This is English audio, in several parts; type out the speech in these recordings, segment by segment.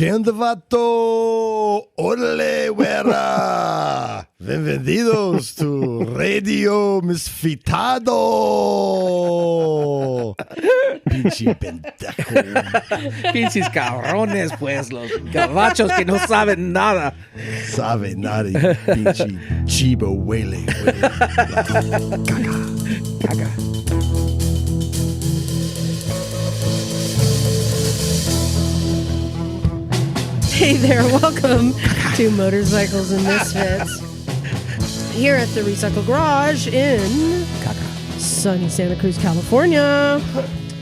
¿Qué onda, vato? Órale, güera. Bienvenidos to Radio Misfitado. Pinche pendejo. Pinches cabrones, pues, los gabachos que no saben nada. Sabe nada, pinche chivo huele. Caca. Caca. Hey there, welcome to Motorcycles and Misfits here at the Recycle Garage in sunny Santa Cruz, California.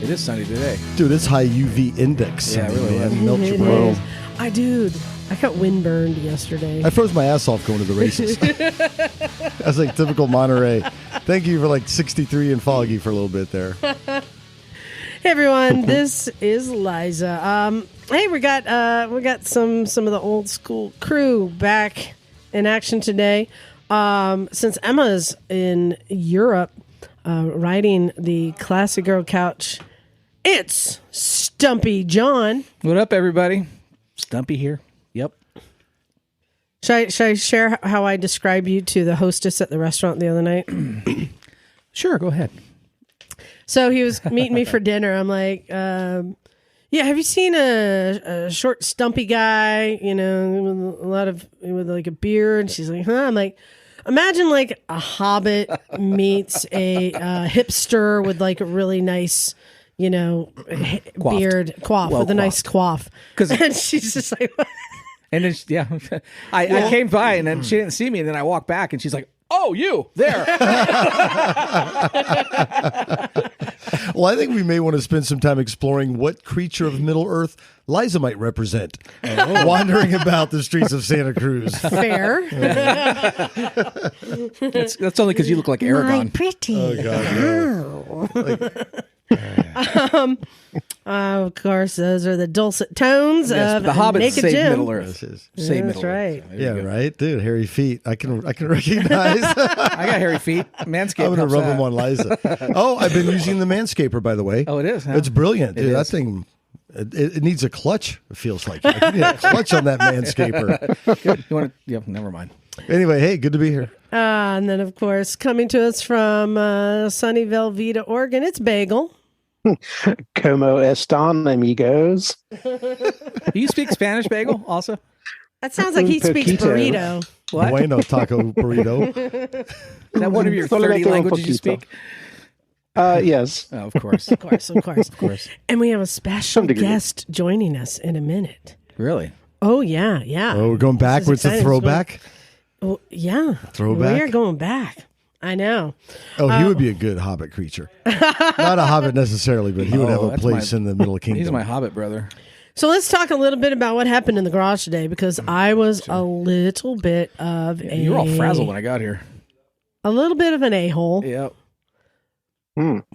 It is sunny today. Dude, it's high UV index. Yeah, really is. Melts your It brain. is. I got windburned yesterday. I froze my ass off going to the races. I was like typical Monterey. Thank you for like 63 and foggy for a little bit there. Hey everyone, this is Liza. Hey, we got some of the old school crew back in action today. Since Emma's in Europe riding the Classic Girl couch, it's Stumpy John. What up, everybody? Stumpy here. Yep. Should I share how I describe you to the hostess at the restaurant the other night? Sure, go ahead. So he was meeting me for dinner. I'm like, yeah, have you seen a short, stumpy guy, you know, with like a beard? She's like, huh? I'm like, imagine like a hobbit meets a hipster with like a really nice, you know, beard, coif, with a nice coif. And she's just like, what? And then, I came by and then she didn't see me. And then I walked back and she's like, oh, you there. Well, I think we may want to spend some time exploring what creature of Middle Earth Liza might represent, wandering about the streets of Santa Cruz. Fair. That's only because you look like Aragon. My pretty. Oh, God. No. Of course, those are the dulcet tones of the Hobbits Naked saved Jim. Middle Earth. Save That's Middle right. Earth. Yeah, right, dude. Hairy feet. I can recognize. I got hairy feet. Manscaped. I'm gonna helps rub that. them on Liza. Oh, I've been using the Manscaper, by the way. Oh, it is. Huh? It's brilliant, dude. It That is. thing. It needs a clutch. It feels like you need a clutch on that Manscaper. Good. You want to? Yeah. Never mind. Anyway, hey, good to be here. And then, of course, coming to us from sunny Velveeta, Oregon, it's Bagel. Como están, amigos? Do you speak Spanish, Bagel? Also. That sounds like he speaks Poquito. burrito. What? Bueno taco burrito. Is that one of your 30 languages you speak? Yes. Oh, of course. Of course. Of course. And we have a special Some degree. guest joining us in a minute. Really? Oh, yeah, yeah. Oh, we're going backwards. A throwback. Oh, yeah. Throwback? We are going back. I know. Oh, he would be a good hobbit creature. Not a hobbit necessarily, but he would have a that's place in the Middle Kingdom. He's my Hobbit brother. So let's talk a little bit about what happened in the garage today, because I was a little bit of a... You were all frazzled when I got here. A little bit of an a-hole. Yep.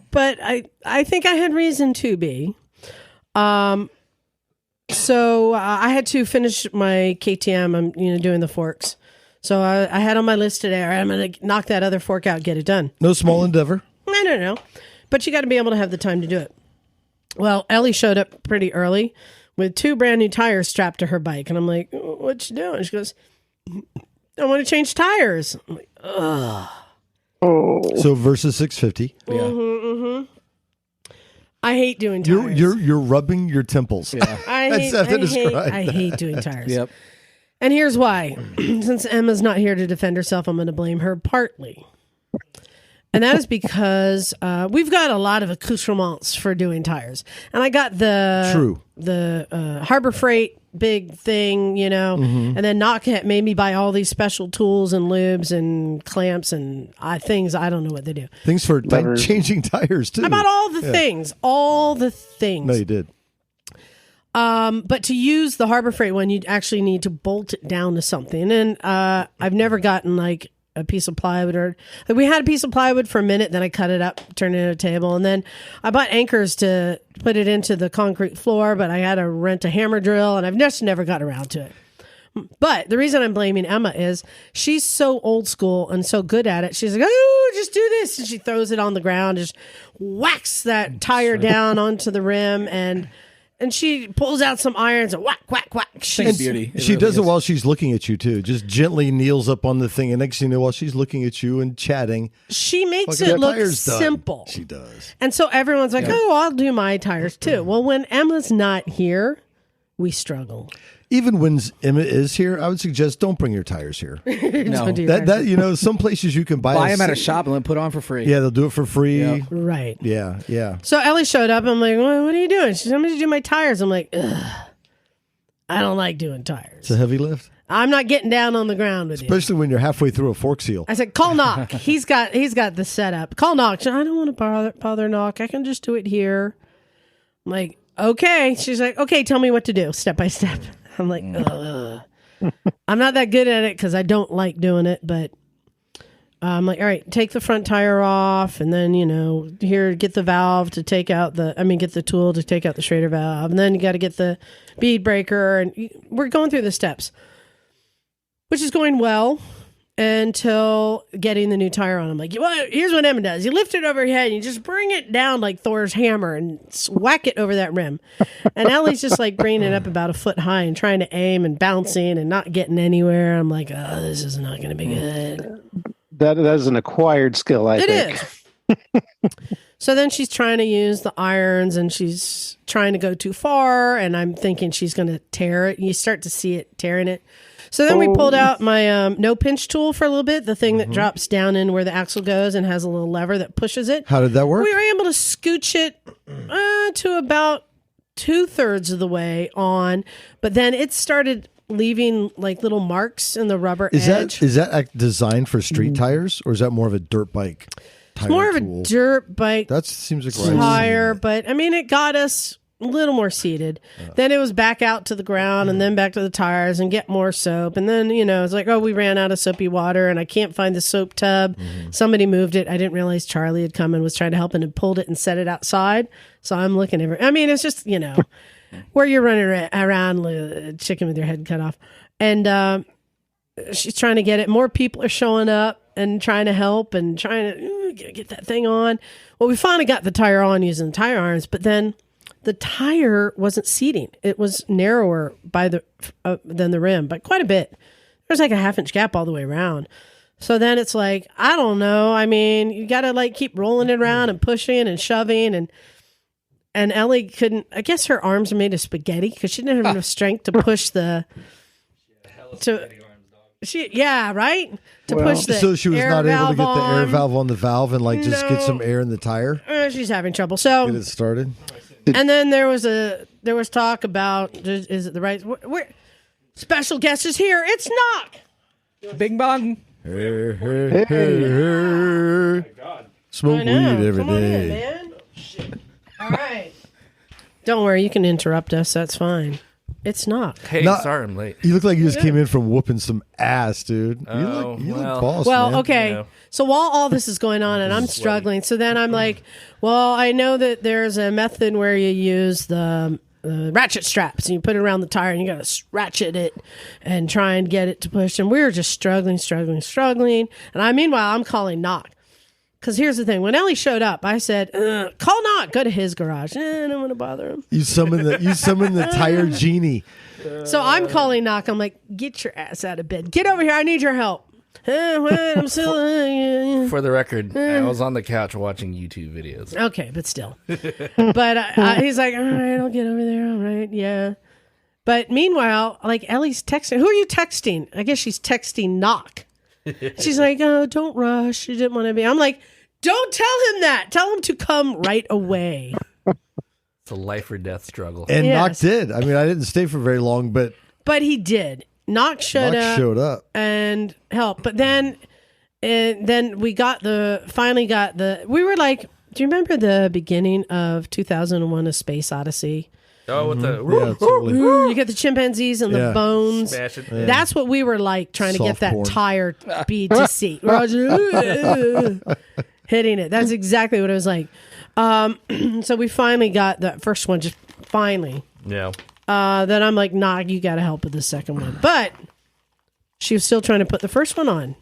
But I think I had reason to be. So I had to finish my KTM. I'm doing the forks. So I had on my list today, all right, I'm going to knock that other fork out, get it done. No small endeavor. I don't know. But you got to be able to have the time to do it. Well, Ellie showed up pretty early with 2 brand new tires strapped to her bike. And I'm like, what you doing? She goes, I want to change tires. I'm like, ugh. Oh, So versus 650. Yeah. I hate doing tires. You're rubbing your temples. Yeah. I hate doing tires. Yep. And here's why. Since Emma's not here to defend herself, I'm going to blame her partly. And that is because we've got a lot of accoutrements for doing tires. And I got the Harbor Freight big thing, and then Knockhead made me buy all these special tools and lubes and clamps and things. I don't know what they do. Things for changing tires, too. I bought all the things. No, you did. But to use the Harbor Freight one, you actually need to bolt it down to something. And I've never gotten like a piece of plywood we had a piece of plywood for a minute, then I cut it up, turned it into a table. And then I bought anchors to put it into the concrete floor, but I had to rent a hammer drill and I've just never got around to it. But the reason I'm blaming Emma is she's so old school and so good at it. She's like, oh, just do this. And she throws it on the ground, just whacks that tire down onto the rim. And And she pulls out some irons and whack, whack, whack. She's beauty. It She really does it is. while she's looking at you too. Just gently kneels up on the thing, and next thing you know, while she's looking at you and chatting, She makes "Look at it that look tire's done." simple. She does. And so everyone's like, oh, I'll do my tires too. Well, when Emma's not here, we struggle. Even when Emma is here, I would suggest don't bring your tires here. No. Don't do That some places you can buy them at a set- shop and then put on for free. Yeah, they'll do it for free. Yeah. Right. Yeah. So Ellie showed up. I'm like, well, what are you doing? She's I'm going to do my tires. I'm like, ugh, I don't like doing tires. It's a heavy lift, I'm not getting down on the ground with you. especially when you're halfway through a fork seal. I said, call Knock. He's got the setup. Call Knock. She said, I don't want to bother Knock. I can just do it here. I'm like, okay. She's like, okay, tell me what to do step by step. I'm like, ugh. I'm not that good at it because I don't like doing it, but I'm like, all right, take the front tire off, and then, here, get the valve to take out get the tool to take out the Schrader valve, and then you got to get the bead breaker, and we're going through the steps, which is going well until getting the new tire on. I'm like, here's what Emma does. You lift it over your head and you just bring it down like Thor's hammer and whack it over that rim. And Ellie's just like bringing it up about a foot high and trying to aim and bouncing and not getting anywhere. I'm like, oh, this is not going to be good. That is an acquired skill, I think. It is. So then she's trying to use the irons and she's trying to go too far. And I'm thinking she's going to tear it. You start to see it tearing it. So then we pulled out my no pinch tool for a little bit, the thing that drops down in where the axle goes and has a little lever that pushes it. How did that work? We were able to scooch it to about 2/3 of the way on, but then it started leaving like little marks in the rubber edge. Is that designed for street tires, or is that more of a dirt bike tire More of tool? a dirt bike That seems like right. tire, but I mean, it got us a little more seated. Then it was back out to the ground and then back to the tires and get more soap. And then, it's like, oh, we ran out of soapy water and I can't find the soap tub. Somebody moved it. I didn't realize Charlie had come and was trying to help and had pulled it and set it outside. So I'm looking at her. I mean, it's just, where you're running around like a chicken with your head cut off. And she's trying to get it. More people are showing up and trying to help and trying to get that thing on. Well, we finally got the tire on using the tire irons, but then the tire wasn't seating. It was narrower than the rim, but quite a bit. There's like a 1/2-inch gap all the way around. So then it's like, I don't know. I mean, you got to like keep rolling it around and pushing and shoving. And Ellie couldn't, I guess her arms are made of spaghetti because she didn't have enough strength to push right? To push the So she was air not able to get the valve air on. valve on the valve and just get some air in the tire. She's having trouble. So Get it started. and then there was talk about, is it the right where special guest is here? It's Knock. Bing bong. Smoke I know. weed every Come on in, day. man. All right. Don't worry, you can interrupt us. That's fine. It's Knock. Hey, Not- sorry I'm late. You look like you just came in from whooping some ass, dude. You Oh, look well. boss, Well, man. okay. Yeah. So while all this is going on and I'm struggling, so then I'm like, well, I know that there's a method where you use the ratchet straps and you put it around the tire and you got to ratchet it and try and get it to push. And we were just struggling. And meanwhile, I'm calling Knock. Because here's the thing. When Ellie showed up, I said, call Knock. Go to his garage. I don't want to bother him. You summon the tire genie. So I'm calling Knock. I'm like, get your ass out of bed. Get over here. I need your help. What? I'm still. For the record, I was on the couch watching YouTube videos. Okay, but still. But he's like, all right, I'll get over there. All right, yeah. But meanwhile, like Ellie's texting. Who are you texting? I guess she's texting Knock. She's like, oh, don't rush. She didn't want to be. I'm like, don't tell him that. Tell him to come right away. It's a life or death struggle. And Yes. Knock did. I mean, I didn't stay for very long, but But he did. Knock showed up and helped. But then we finally got the. We were like, do you remember the beginning of 2001: A Space Odyssey? Oh, with the yeah, totally. You get the chimpanzees and the Yeah. bones. smash it. That's what we were like trying to get Soft that porn. tire bead to seat. Hitting it. That's exactly what it was like. So we finally got the first one, just finally. Yeah. Then I'm like, nah, you got to help with the second one. But she was still trying to put the first one on.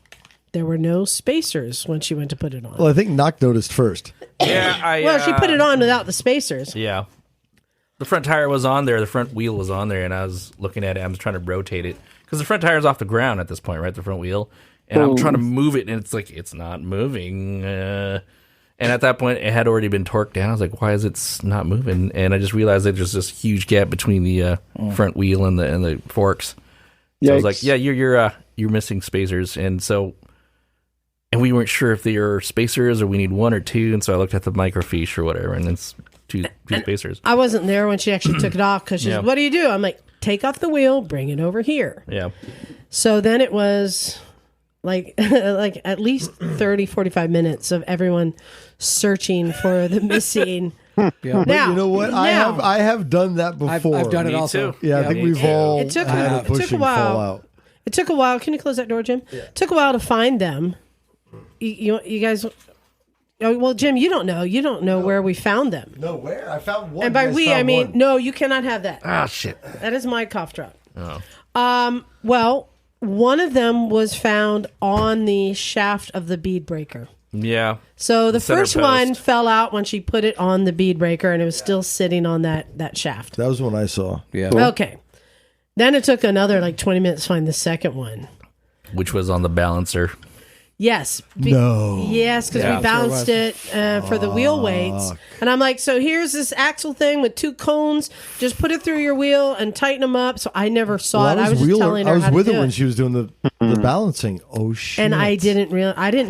There were no spacers when she went to put it on. Well, I think Knock noticed first. Yeah, Well, she put it on without the spacers. Yeah. the front tire was on there, the front wheel was on there, and I was looking at it. I was trying to rotate it because the front tire's off the ground at this point, right? The front wheel, and I'm trying to move it, and it's like it's not moving. And at that point, it had already been torqued down. I was like, "Why is it not moving?" And I just realized that there's this huge gap between the front wheel and the forks. So I was like, "Yeah, you're missing spacers," and we weren't sure if they are spacers or we need one or two, and so I looked at the microfiche or whatever, and it's two spacers. I wasn't there when she actually took it off because she's, what do you do? I'm like, take off the wheel, bring it over here. Yeah. So then it was like at least 30, 45 minutes of everyone searching for the missing. Yeah. Now, you know what? I have done that before. I've done it Me also. too. Yeah, I think we've all It took had a bushing while. fall out. It took a while. Can you close that door, Jim? Yeah. It took a while to find them. You guys. Oh, well, Jim, you don't know. You don't know where we found them. No, where? I found one. And by You guys we, found I mean, one. no, you cannot have that. Ah, shit. That is my cough drop. Oh. Well, one of them was found on the shaft of the bead breaker. Yeah. So the center first post. one fell out when she put it on the bead breaker, and it was still sitting on that shaft. That was one I saw. Yeah. Okay. Then it took another 20 minutes to find the second one. Which was on the balancer. Yes. No. Yes, because Yeah. we balanced it for the wheel weights. And I'm like, so here's this axle thing with two cones. Just put it through your wheel and tighten them up. So I never saw it. I was just telling her I was how to with do her when it. she was doing the balancing. Oh shit! And I didn't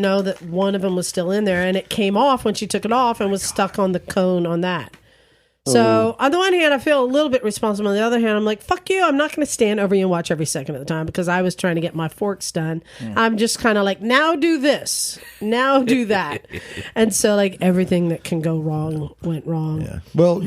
know that one of them was still in there, and it came off when she took it off and was stuck on the cone on that. So on the one hand, I feel a little bit responsible. On the other hand, I'm like, fuck you. I'm not going to stand over you and watch every second of the time because I was trying to get my forks done. I'm just kind of like, now do this. Now do that. And so everything that can go wrong went wrong. Yeah. Well,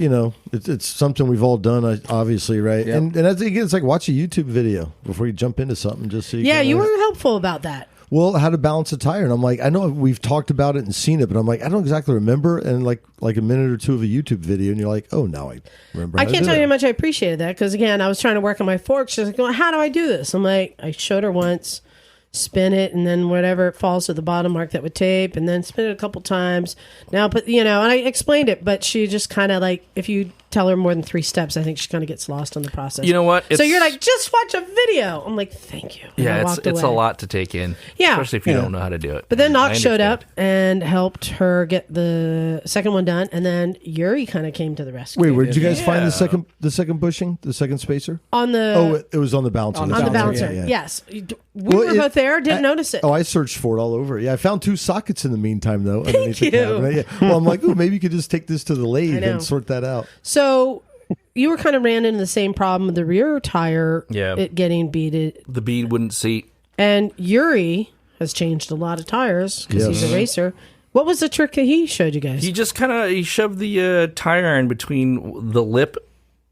it's something we've all done, obviously, right? Yep. And I think it's like watch a YouTube video before you jump into something, just so you. Yeah, kinda, you were helpful about that. Well, how to balance a tire, and I'm like, I know we've talked about it and seen it, but I'm like, I don't exactly remember. And like a minute or two of a YouTube video, and you're like, oh, now I remember. I can't tell you how much I appreciated that because, again, I was trying to work on my forks. She's like, well, how do I do this? I'm like, I showed her once, spin it, and then whatever it falls to the bottom, mark that with tape, and then spin it a couple times. Now, and I explained it, but she just kind of if you tell her more than 3 steps, I think she kind of gets lost in the process. You know what? So you're like, just watch a video. I'm like, thank you. And I Yeah, walked it's a away. lot to take in. Yeah. Especially if you don't know how to do it. But then I Knox showed understand. up and helped her get the second one done, and then Yuri kind of came to the rescue. Wait, where did you guys find Yeah. the second bushing, the second spacer? On the Oh, it was on the balancer. On on the balancer, balancer. Yeah. Yes. We Well, were both there, didn't notice it. Oh, I searched for it all over. Yeah, I found 2 sockets in the meantime, though. Underneath the you. cabinet. Yeah. Well, I'm like, oh, maybe you could just take this to the I lathe know. and sort that out. So you were kind of ran into the same problem with the rear tire, Yeah. it getting beaded. The bead wouldn't seat. And Yuri has changed a lot of tires because Yes. he's a racer. What was the trick that he showed you guys? He just he shoved the tire iron between the lip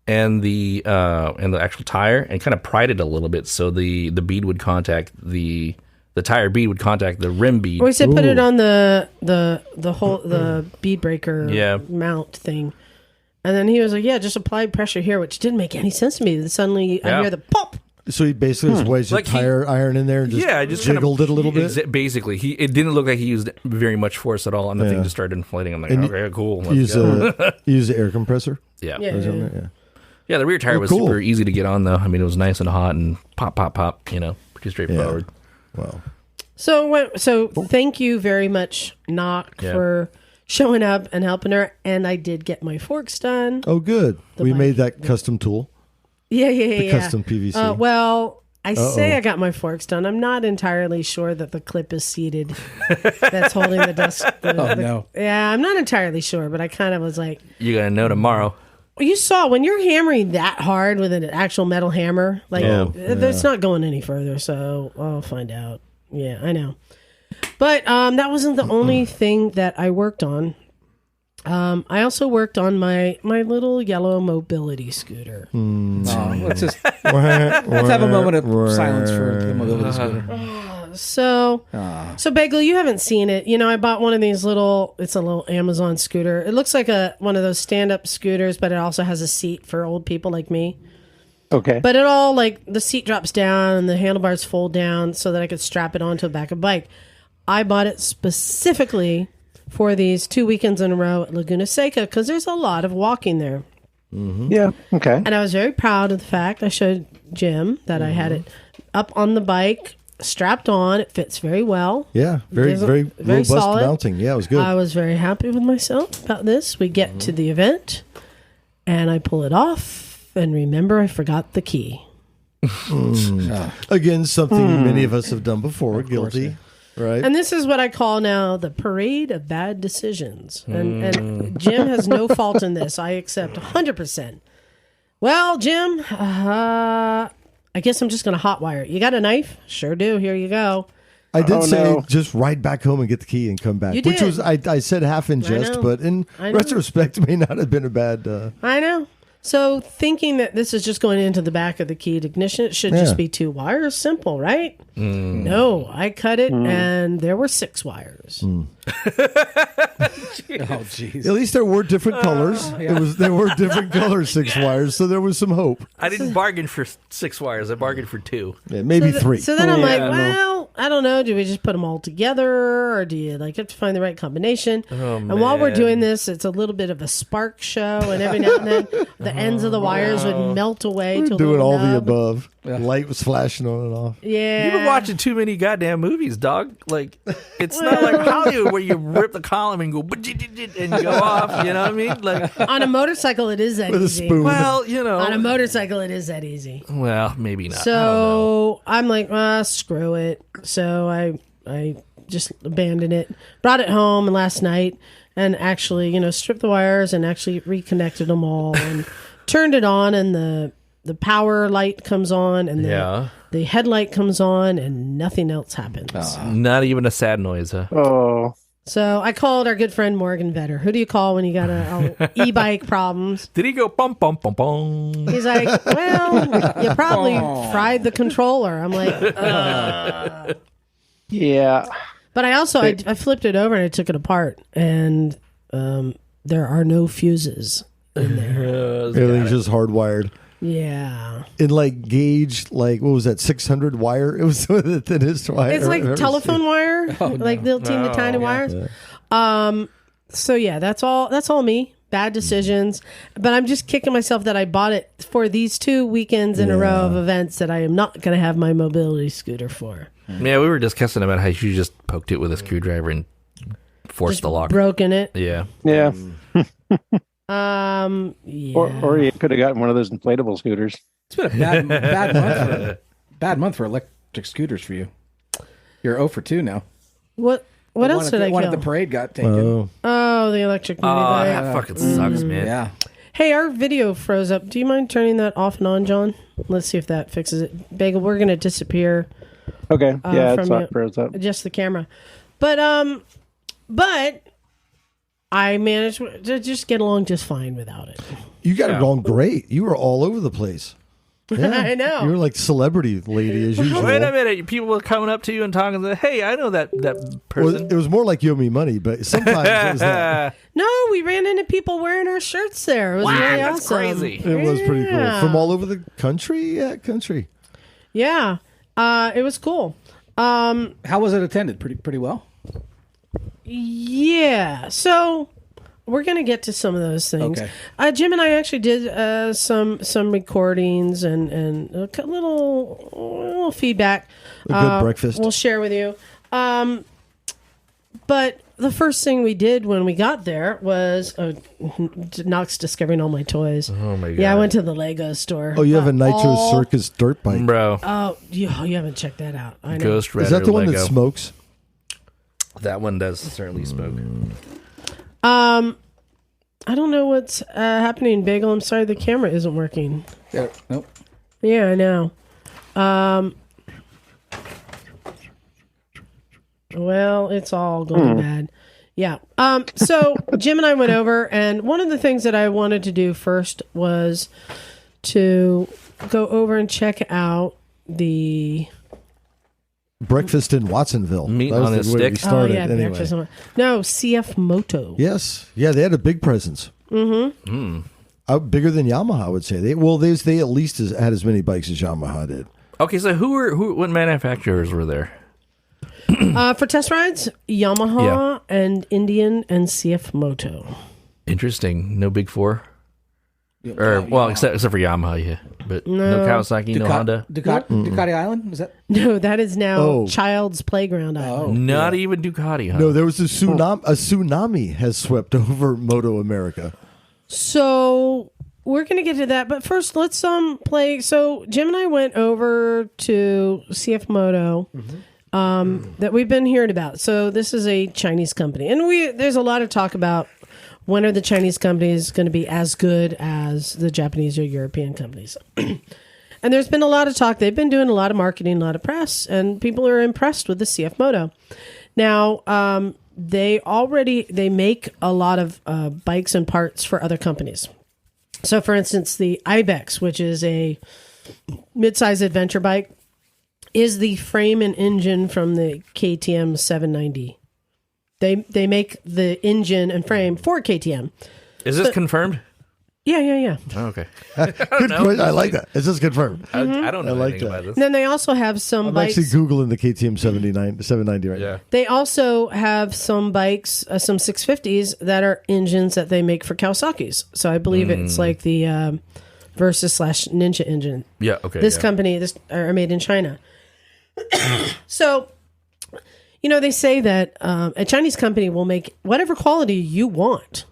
and the actual tire and kind of pried it a little bit so the bead would contact the tire bead would contact the rim bead. Or he said put it Ooh. on the whole the bead breaker Yeah. mount thing. And then he was like, yeah, just apply pressure here, which didn't make any sense to me. Then suddenly I Yeah. hear the pop. So he basically just wedged Like the tire iron in there and just, I just jiggled it a little bit. Basically, it didn't look like he used very much force at all, and the thing Yeah. just started inflating. I'm like, And okay, cool. Let's Use go. the air compressor. Yeah. Yeah. Was on there? Yeah. Yeah, the rear tire Oh, was cool. super easy to get on, though. I mean, it was nice and hot and pop, pop, pop, pretty straightforward. Wow. So thank you very much, Knock, Yeah. for showing up and helping her. And I did get my forks done. Oh, good. We bike. made that custom tool. Yeah. The custom PVC. Well, I say Uh-oh. I got my forks done. I'm not entirely sure that the clip is seated. That's holding the desk. No. Yeah, I'm not entirely sure, but I kind of was like, You're going to know tomorrow. you saw when you're hammering that hard with an actual metal hammer, it's not going any further. So I'll find out. Yeah, I know. But that wasn't the only thing that I worked on. I also worked on my little yellow mobility scooter. Let's have a moment of silence for the mobility scooter. So Bagel, you haven't seen it. I bought one of these it's a little Amazon scooter. It looks like one of those stand-up scooters, but it also has a seat for old people like me. Okay. But it all, the seat drops down and the handlebars fold down so that I could strap it onto the back of a bike. I bought it specifically for these 2 weekends in a row at Laguna Seca because there's a lot of walking there. Yeah. Okay. And I was very proud of the fact I showed Jim that I had it up on the bike, strapped on. It fits very well. Yeah, very robust solid. mounting. Yeah, it was good. I was very happy with myself about this. We get to the event, and I pull it off, and remember, I forgot the key. Again, something many of us have done before. Guilty. Right. And this is what I call now the parade of bad decisions. And Jim has no fault in this. I accept 100%. Well, Jim, I guess I'm just going to hotwire it. You got a knife? Sure do. Here you go. I did say just ride back home and get the key and come back. You Which did. was, I said half in jest, but in retrospect, may not have been a bad... I know. So thinking that this is just going into the back of the keyed ignition, it should just be 2 wires. Simple, right? No, I cut it and there were 6 wires. Oh, jeez. At least there were different colors. There were different colors, 6 wires, so there was some hope. I didn't bargain for 6 wires. I bargained for 2. Yeah, maybe 3. So then I'm like, well, I don't know. Do we just put them all together, or do you have to find the right combination? And while we're doing this, it's a little bit of a spark show, and every now and then the ends of the wires would melt away. We're to a doing little all the nub. above. The light was flashing on and off. Yeah, You've been watching too many goddamn movies, dog. Like, it's not like Hollywood where you rip the column and go and go off. You know what I mean? Like, on a motorcycle, it is that With a easy. spoon. well, you know. On a motorcycle, it is that easy. Well, maybe not. So I'm like, screw it. So I just abandoned it, brought it home last night, and actually, stripped the wires and actually reconnected them all and turned it on, and the power light comes on, and the headlight comes on, and nothing else happens. Not even a sad noise, huh? Oh. So I called our good friend Morgan Vetter. Who do you call when you got a e-bike problems? Did he go bum bum bum bum? He's like, well, you probably fried the controller. I'm like, Yeah. But I also I flipped it over and I took it apart, and there are no fuses in there. Everything's just hardwired. Yeah, In gauge, what was that, 600 wire? It was the thinnest wire. it's like I've ever telephone seen. wire, like little teeny tiny wires. So yeah, that's all me. Bad decisions, but I'm just kicking myself that I bought it for these 2 weekends in a row of events that I am not going to have my mobility scooter for. Yeah, we were discussing about how you just poked it with a screwdriver and forced the lock. Broken it. Yeah. Yeah. Yeah. Or you could have gotten one of those inflatable scooters. It's been a bad month for electric scooters for you. You're 0 for 2 now. What else did I One kill? at the parade got taken. Oh, the electric mini Oh, bike. that fucking sucks, man. Yeah. Hey, our video froze up. Do you mind turning that off and on, John? Let's see if that fixes it. Bagel, we're going to disappear. Okay. Yeah, it's from not froze up. Just the camera. But I managed to just get along just fine without it. You got it going great. You were all over the place. Yeah. I know. You were like celebrity lady as usual. Wait a minute. People were coming up to you and talking to hey, I know that person. It was more like you owe me money, but sometimes it was that. No, we ran into people wearing our shirts there. It was really that's awesome. crazy. It was pretty cool. Yeah. From all over the country? Yeah, country. Yeah. It was cool. How was it attended? Pretty well. Yeah. So we're going to get to some of those things. Okay. Jim and I actually did some recordings and a little feedback. A good breakfast. We'll share with you. But the first thing we did when we got there was Knox discovering all my toys. Oh my god! Yeah, I went to the Lego store. Oh, you have a Nitro Circus dirt bike. Bro. Oh, you haven't checked that out. I know. Ghost Rider Is that the one Lego. that smokes? That one does certainly smoke. I don't know what's happening, Bagel. I'm sorry, the camera isn't working. There. Nope. Yeah, I know. Well, it's all going bad. Yeah. So Jim and I went over, and one of the things that I wanted to do first was to go over and check out the Breakfast in Watsonville. Meat That was on the a way stick? We started, anyway. breakfast. No, CFMoto. Yes. Yeah, they had a big presence. Mm-hmm. Bigger than Yamaha, I would say. They at least had as many bikes as Yamaha did. Okay, so what manufacturers were there? For test rides, Yamaha and Indian and CFMoto. Interesting. No Big Four? Except for Yamaha, yeah. But no Kawasaki, no Honda. Ducati Island? Is that? No, that is now Child's Playground Island. Not even Ducati, huh? No, there was a tsunami has swept over MotoAmerica. So we're going to get to that, but first let's play. So Jim and I went over to CFMoto that we've been hearing about. So this is a Chinese company, and there's a lot of talk about when are the Chinese companies going to be as good as the Japanese or European companies. And there's been a lot of talk. They've been doing a lot of marketing, a lot of press, and people are impressed with the CFMoto. Now, they make a lot of bikes and parts for other companies. So, for instance, the Ibex, which is a mid-size adventure bike, is the frame and engine from the KTM 790. They make the engine and frame for KTM. Is this confirmed? Yeah. Oh, okay. Good question. I like that. Is this confirmed? I don't know anything about this. And then they also have some I'm bikes. actually Googling the KTM 790 right now. They also have some bikes, some 650s that are engines that they make for Kawasaki's. So I believe it's like the Versus/Ninja engine. Yeah, okay. This company are made in China. So, they say that a Chinese company will make whatever quality you want.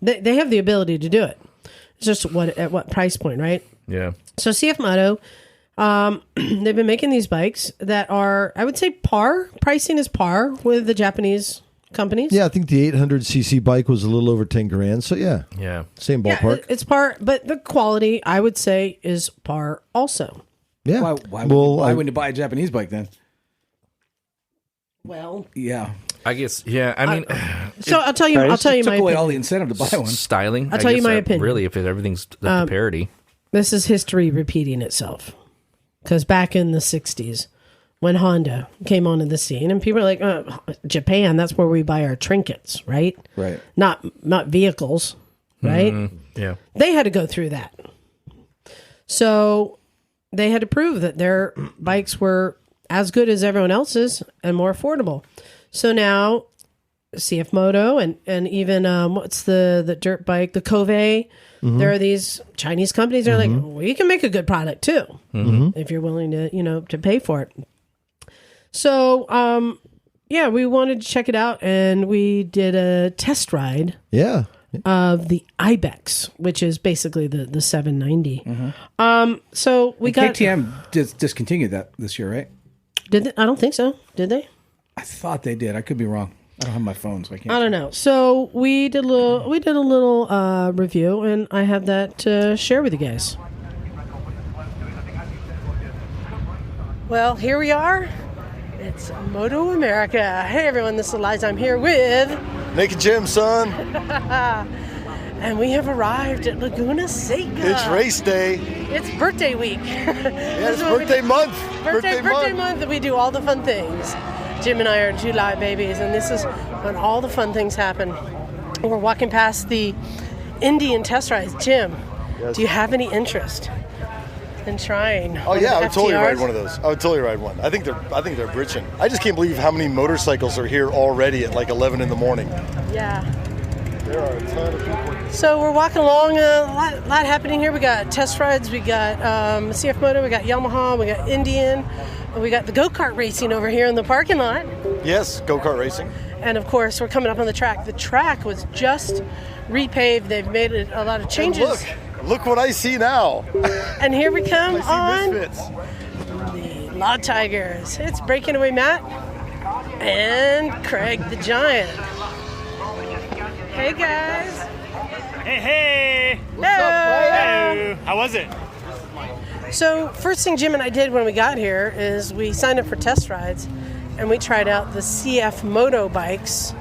They have the ability to do it. It's just at what price point, right? Yeah. So CFMoto, they've been making these bikes that are, I would say, par. Pricing is par with the Japanese companies. Yeah, I think the 800cc bike was a little over 10 grand. So yeah, same ballpark. Yeah, it's par, but the quality, I would say, is par also. Yeah. Why wouldn't you buy a Japanese bike then? Well, yeah. I guess, yeah. I mean, so I'll tell you. I'll tell you my took away opinion. all the incentive to buy one. Styling. I'll tell you my opinion. Really, if everything's up to parity. This is history repeating itself. Because back in the 60s, when Honda came onto the scene, and people are like, Japan, that's where we buy our trinkets, right? Right. Not vehicles, right? Yeah. They had to go through that. So they had to prove that their bikes were as good as everyone else's and more affordable. So now CFMoto and even what's the dirt bike, the Cove, there are these Chinese companies that are like, well, you can make a good product too if you're willing to to pay for it. So we wanted to check it out, and we did a test ride of the Ibex, which is basically the 790. So we got KTM discontinued that this year, right? Did they? I don't think so. Did they? I thought they did. I could be wrong. I don't have my phone, so I can't. I don't know. So we did a little review, and I have that to share with you guys. Well, here we are. It's MotoAmerica. Hey everyone, this is Liza. I'm here with Naked Jim, son. And we have arrived at Laguna Seca. It's race day. It's birthday week. Yeah, it's birthday month. Birthday month. We do all the fun things. Jim and I are July babies, and this is when all the fun things happen. We're walking past the Indian test rides. Jim, do you have any interest in trying? Oh yeah, I would totally ride one of those. I would totally ride one. I think they're britching. I just can't believe how many motorcycles are here already at like 11 in the morning. Yeah. There are a ton of people. So we're walking along, a lot happening here. We got test rides, we got CFMoto, we got Yamaha, we got Indian, we got the go-kart racing over here in the parking lot. Yes, go-kart racing. And of course, we're coming up on the track. The track was just repaved. They've made a lot of changes. Look what I see now. And here we come on Misfits. the Law Tigers. It's Breakaway Matt and Craig the Giant. Hey guys. Hey. What's up, Hey. How was it? So first thing Jim and I did when we got here is we signed up for test rides, and we tried out the CFMoto bikes,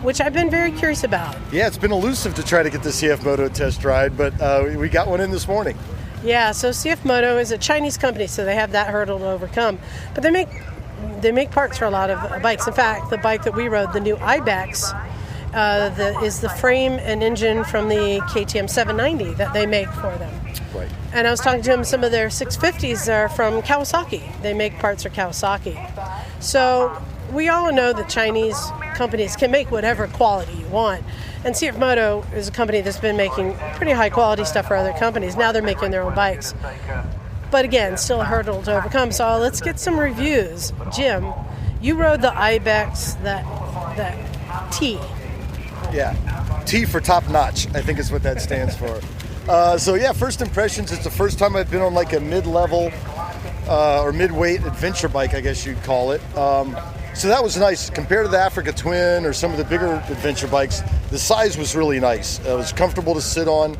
which I've been very curious about. Yeah, it's been elusive to try to get the CFMoto test ride, but we got one in this morning. Yeah, so CFMoto is a Chinese company, so they have that hurdle to overcome. But they make parts for a lot of bikes. In fact, the bike that we rode, the new Ibex, is the frame and engine from the KTM 790 that they make for them. Right. And I was talking to them, some of their 650s are from Kawasaki. They make parts for Kawasaki. So we all know that Chinese companies can make whatever quality you want. And CFMoto is a company that's been making pretty high quality stuff for other companies. Now they're making their own bikes. But again, still a hurdle to overcome. So let's get some reviews. Jim, you rode the Ibex, that T. Yeah, T for top notch, I think is what that stands for. First impressions, it's the first time I've been on like a mid-level or mid-weight adventure bike, I guess you'd call it. So that was nice. Compared to the Africa Twin or some of the bigger adventure bikes, the size was really nice. It was comfortable to sit on.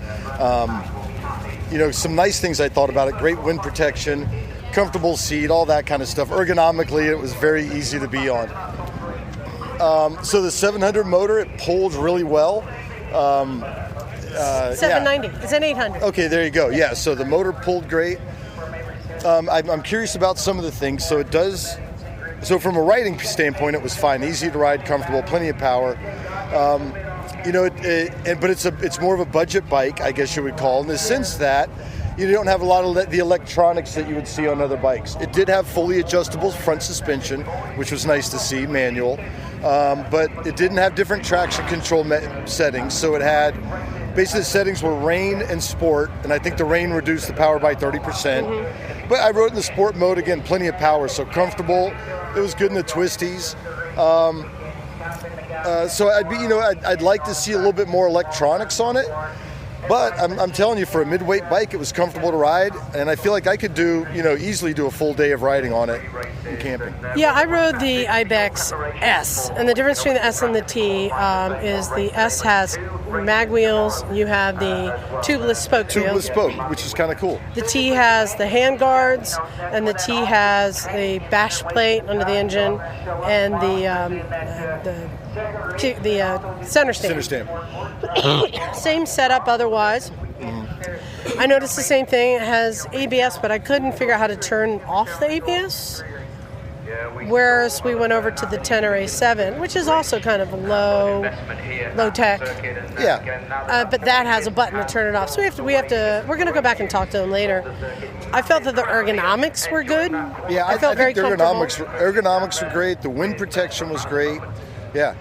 Some nice things I thought about it. Great wind protection, comfortable seat, all that kind of stuff. Ergonomically, it was very easy to be on. So the 700 motor, it pulled really well. 790. It's an 800. Okay, there you go. Yeah, so the motor pulled great. I'm curious about some of the things. So it does. So from a riding standpoint, it was fine, easy to ride, comfortable, plenty of power. But it's more of a budget bike, I guess you would call, in the sense that you don't have a lot of the electronics that you would see on other bikes. It did have fully adjustable front suspension, which was nice to see, manual. But it didn't have different traction control settings. So it had, basically the settings were rain and sport, and I think the rain reduced the power by 30%. Mm-hmm. But I rode in the sport mode, again, plenty of power, so comfortable. It was good in the twisties. So I'd like to see a little bit more electronics on it. But I'm telling you, for a mid-weight bike, it was comfortable to ride, and I feel like I could easily do a full day of riding on it and camping. Yeah, I rode the Ibex S, and the difference between the S and the T is the S has mag wheels, you have the tubeless spoke wheels. Tubeless spoke, which is kind of cool. The T has the hand guards, and the T has a bash plate under the engine, and the center stand. Center stand. Same setup otherwise. I noticed the same thing. It has ABS, but I couldn't figure out how to turn off the ABS. Whereas we went over to the 10 or A7, which is also kind of low tech. Yeah. But that has a button to turn it off. So we're going to go back and talk to them later. I felt that the ergonomics were good. Yeah, I felt very think the comfortable. ergonomics were great. The wind protection was great. Yeah.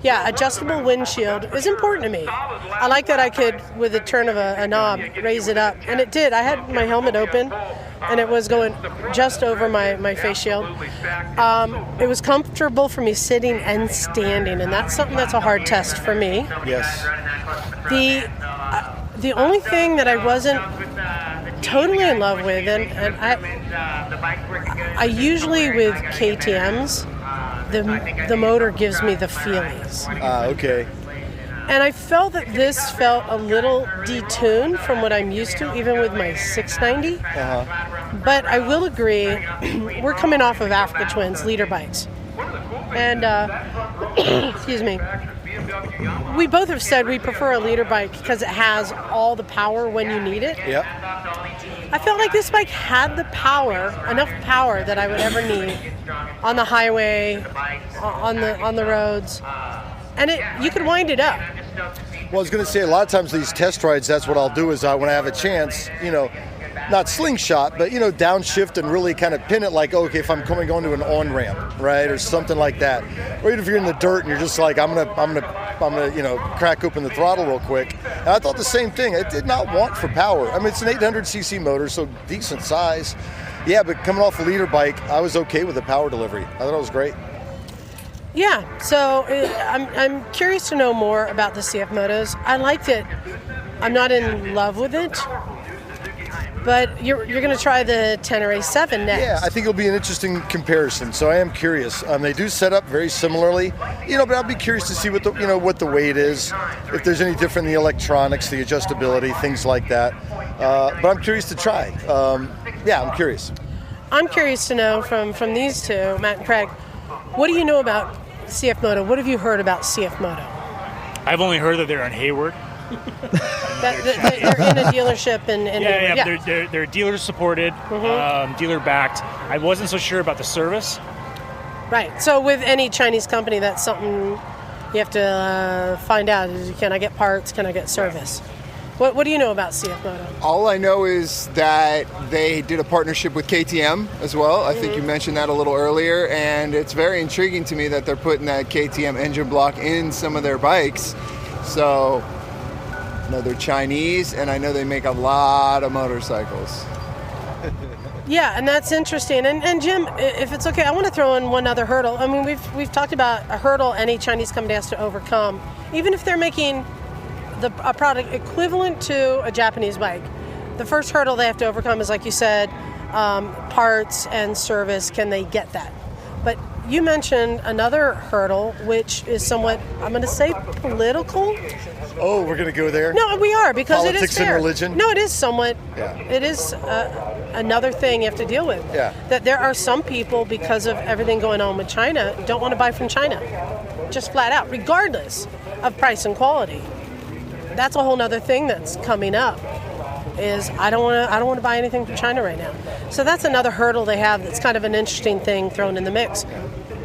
Yeah, adjustable windshield is important to me. I like that I could, with the turn of a knob, raise it up. And it did. I had my helmet open, and it was going just over my face shield. It was comfortable for me sitting and standing, and that's something that's a hard test for me. Yes. The only thing that I wasn't totally in love with, and I usually with KTMs, the motor gives me the feelies. Okay. And I felt that this felt a little detuned from what I'm used to, even with my 690. Uh-huh. But I will agree, we're coming off of Africa Twins leader bikes. And, excuse me, we both have said we prefer a leader bike because it has all the power when you need it. Yep. I felt like this bike had the power, enough power that I would ever need on the highway, on the roads, and you could wind it up. Well, I was going to say, a lot of times these test rides, that's what I'll do is when I have a chance, not slingshot, but, downshift and really kind of pin it like, okay, if I'm going to an on-ramp, right, or something like that. Or even if you're in the dirt and you're just like, I'm gonna crack open the throttle real quick. And I thought the same thing. It did not want for power. I mean, it's an 800cc motor, so decent size. Yeah, but coming off a leader bike, I was okay with the power delivery. I thought it was great. Yeah, so I'm curious to know more about the CFMotos. I liked it. I'm not in love with it. But you're going to try the 10 or A7 next. Yeah, I think it'll be an interesting comparison. So I am curious. They do set up very similarly, but I'll be curious to see what the weight is, if there's any different in the electronics, the adjustability, things like that. But I'm curious to try. I'm curious. I'm curious to know from these two, Matt and Craig, what do you know about CFMoto? What have you heard about CFMoto? I've only heard that they're in Hayward. They're in a dealership in yeah. They're dealer supported, dealer backed. I wasn't so sure about the service. Right. So with any Chinese company, that's something you have to find out. Can I get parts? Can I get service? What do you know about CFMoto? All I know is that they did a partnership with KTM as well. I think you mentioned that a little earlier, and it's very intriguing to me that they're putting that KTM engine block in some of their bikes. So, they're Chinese, and I know they make a lot of motorcycles. Yeah, and that's interesting. And Jim, if it's okay, I want to throw in one other hurdle. I mean, we've talked about a hurdle any Chinese company has to overcome, even if they're making a product equivalent to a Japanese bike. The first hurdle they have to overcome is, like you said, parts and service. Can they get that? But you mentioned another hurdle, which is somewhat, I'm going to say, political. Oh, we're going to go there? No, we are, because Politics it is fair. and religion? No, it is somewhat. Yeah. It is another thing you have to deal with. Yeah. That there are some people, because of everything going on with China, don't want to buy from China. Just flat out, regardless of price and quality. That's a whole other thing that's coming up. Is I don't want to buy anything from China right now. So that's another hurdle they have. That's kind of an interesting thing thrown in the mix.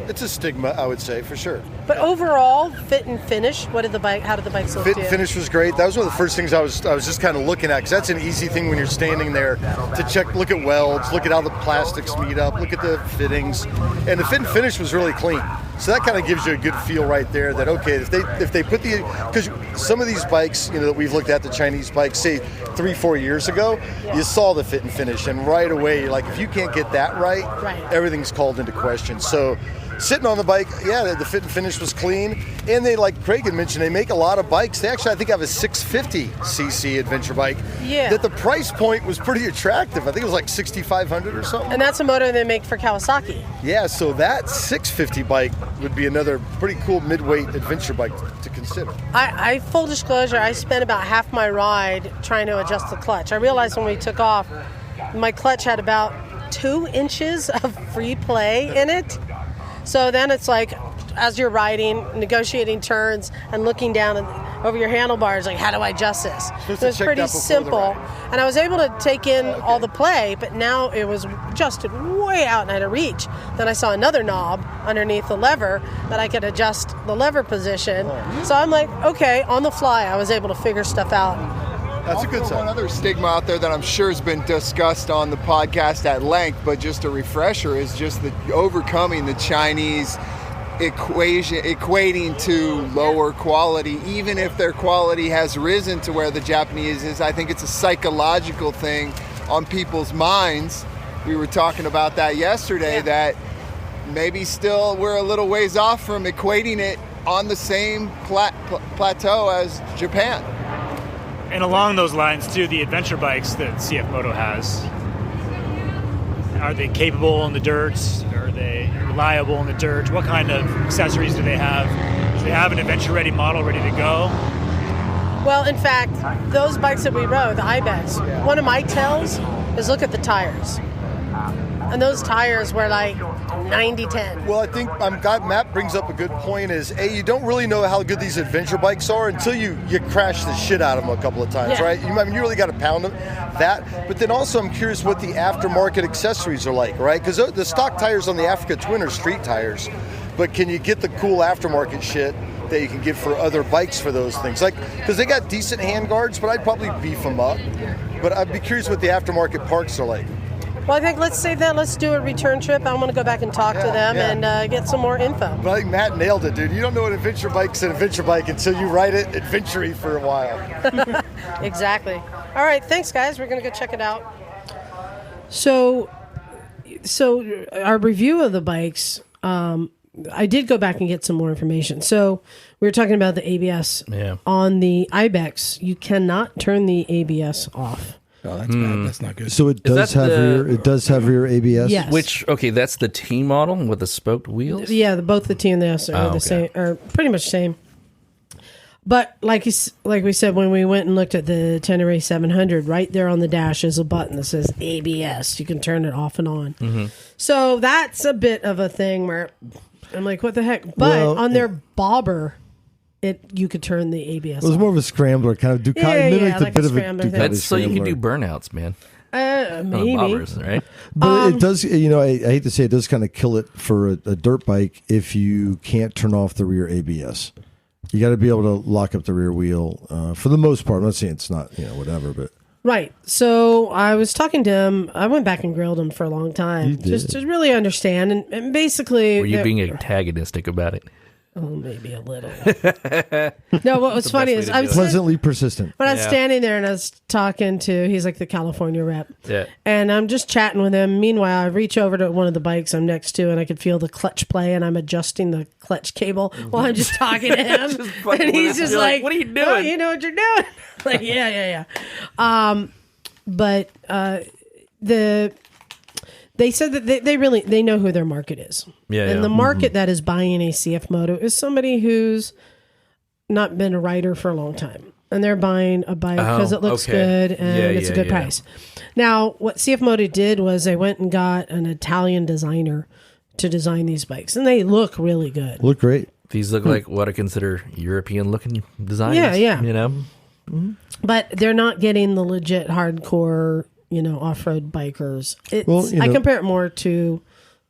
It's a stigma, I would say, for sure. But overall, fit and finish. How did the bikes look? Fit to and you? finish was great. That was one of the first things I was just kind of looking at, because that's an easy thing when you're standing there to check, look at welds, look at how the plastics meet up, look at the fittings, and the fit and finish was really clean. So that kind of gives you a good feel right there that, okay, if they put because some of these bikes, that we've looked at, the Chinese bikes, say 3-4 years ago, you saw the fit and finish, and right away you're like, if you can't get that right, everything's called into question. So sitting on the bike, the fit and finish was clean. And they, like Craig had mentioned, they make a lot of bikes. They actually, I think, have a 650cc adventure bike. Yeah. That the price point was pretty attractive. I think it was like $6,500 or something. And that's a motor they make for Kawasaki. Yeah, so that 650 bike would be another pretty cool midweight adventure bike to consider. I full disclosure, I spent about half my ride trying to adjust the clutch. I realized when we took off, my clutch had about 2 inches of free play in it. So then it's like, as you're riding, negotiating turns and looking down over your handlebars, like, how do I adjust this? It was pretty simple. And I was able to take in all the play, but now it was adjusted way out and out of reach. Then I saw another knob underneath the lever that I could adjust the lever position. So I'm like, okay, on the fly, I was able to figure stuff out. That's a good sign. One other stigma out there that I'm sure has been discussed on the podcast at length, but just a refresher, is just the overcoming the Chinese equating to lower quality, even if their quality has risen to where the Japanese is. I think it's a psychological thing on people's minds. We were talking about that yesterday, that maybe still we're a little ways off from equating it on the same plateau as Japan. And along those lines, too, the adventure bikes that CFMoto has, are they capable in the dirt? Are they reliable in the dirt? What kind of accessories do they have? Do they have an adventure-ready model ready to go? Well, in fact, those bikes that we rode, the Ibex, one of my tells is look at the tires. And those tires were like 90-10. Well, I think I'm glad Matt brings up a good point is, you don't really know how good these adventure bikes are until you crash the shit out of them a couple of times, right? You really got to pound them. But then also I'm curious what the aftermarket accessories are like, right? Because the stock tires on the Africa Twin are street tires. But can you get the cool aftermarket shit that you can get for other bikes for those things? Like, because they got decent hand guards, but I'd probably beef them up. But I'd be curious what the aftermarket parts are like. Well, I think let's save that. Let's do a return trip. I want to go back and talk to them and get some more info. But I think Matt nailed it, dude. You don't know an adventure bike's an adventure bike until you ride it adventure-y for a while. Exactly. All right, thanks, guys. We're going to go check it out. So our review of the bikes, I did go back and get some more information. So we were talking about the ABS. Yeah. On the Ibex, you cannot turn the ABS off. Oh, that's bad. That's not good. So it does have rear ABS. Yes. That's the T model with the spoked wheels? Yeah, both the T and the S are the same, or pretty much the same. But like we said, when we went and looked at the Tenere 700, right there on the dash is a button that says ABS. You can turn it off and on. Mm-hmm. So that's a bit of a thing where I'm like, what the heck? But on their bobber, you could turn the ABS It was off. more of a scrambler, kind of mimicked like a bit a of a scrambler Ducati thing. That's so you can scrambler. do burnouts, man. Maybe. Bobbers, right? But it does, I hate to say it does kind of kill it for a dirt bike if you can't turn off the rear ABS. You got to be able to lock up the rear wheel for the most part. I'm not saying it's not, whatever, but. Right. So I was talking to him. I went back and grilled him for a long time just to really understand. And basically. Were you being antagonistic about it? Oh, maybe a little. No, what was funny is I'm pleasantly persistent. When I was standing there and I was talking to, he's like the California rep. Yeah. And I'm just chatting with him. Meanwhile, I reach over to one of the bikes I'm next to and I could feel the clutch play and I'm adjusting the clutch cable while I'm just talking to him. And he's just like, what are you doing? Oh, you know what you're doing? Like, yeah. But they said that they know who their market is. And the market that is buying a CFMoto is somebody who's not been a rider for a long time. And they're buying a bike because it looks good and it's a good price. Now, what CFMoto did was they went and got an Italian designer to design these bikes. And they look really good. Look great. These look like what I consider European-looking designs. Yeah. You know? Mm-hmm. But they're not getting the legit hardcore, off-road bikers. I compare it more to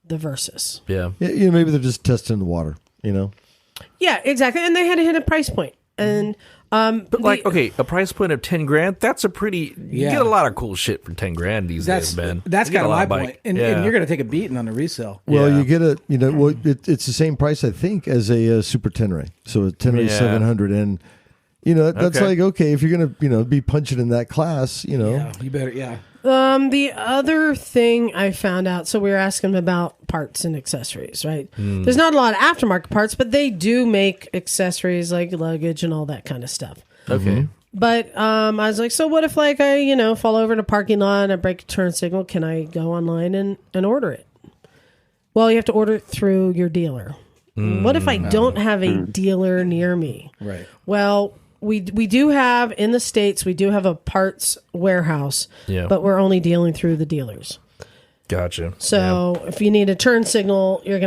the Versus. Yeah. Maybe they're just testing the water, Yeah, exactly. And they had to hit a price point. And but a price point of $10,000, that's a pretty you get a lot of cool shit for $10,000 these days, man. That's kind of my point. And you're gonna take a beating on the resale. Well, you get it's the same price I think as a Super Tenere. So a Tenere 700 and that's like, okay, if you're going to, be punching in that class, Yeah, you better, The other thing I found out, so we were asking them about parts and accessories, right? There's not a lot of aftermarket parts, but they do make accessories like luggage and all that kind of stuff. Okay. But I was like, so what if I, fall over in a parking lot and I break a turn signal? Can I go online and order it? Well, you have to order it through your dealer. What if I don't have a dealer near me? Right. Well, we do have, in the States, we do have a parts warehouse, but we're only dealing through the dealers. Gotcha. So if you need a turn signal, we'd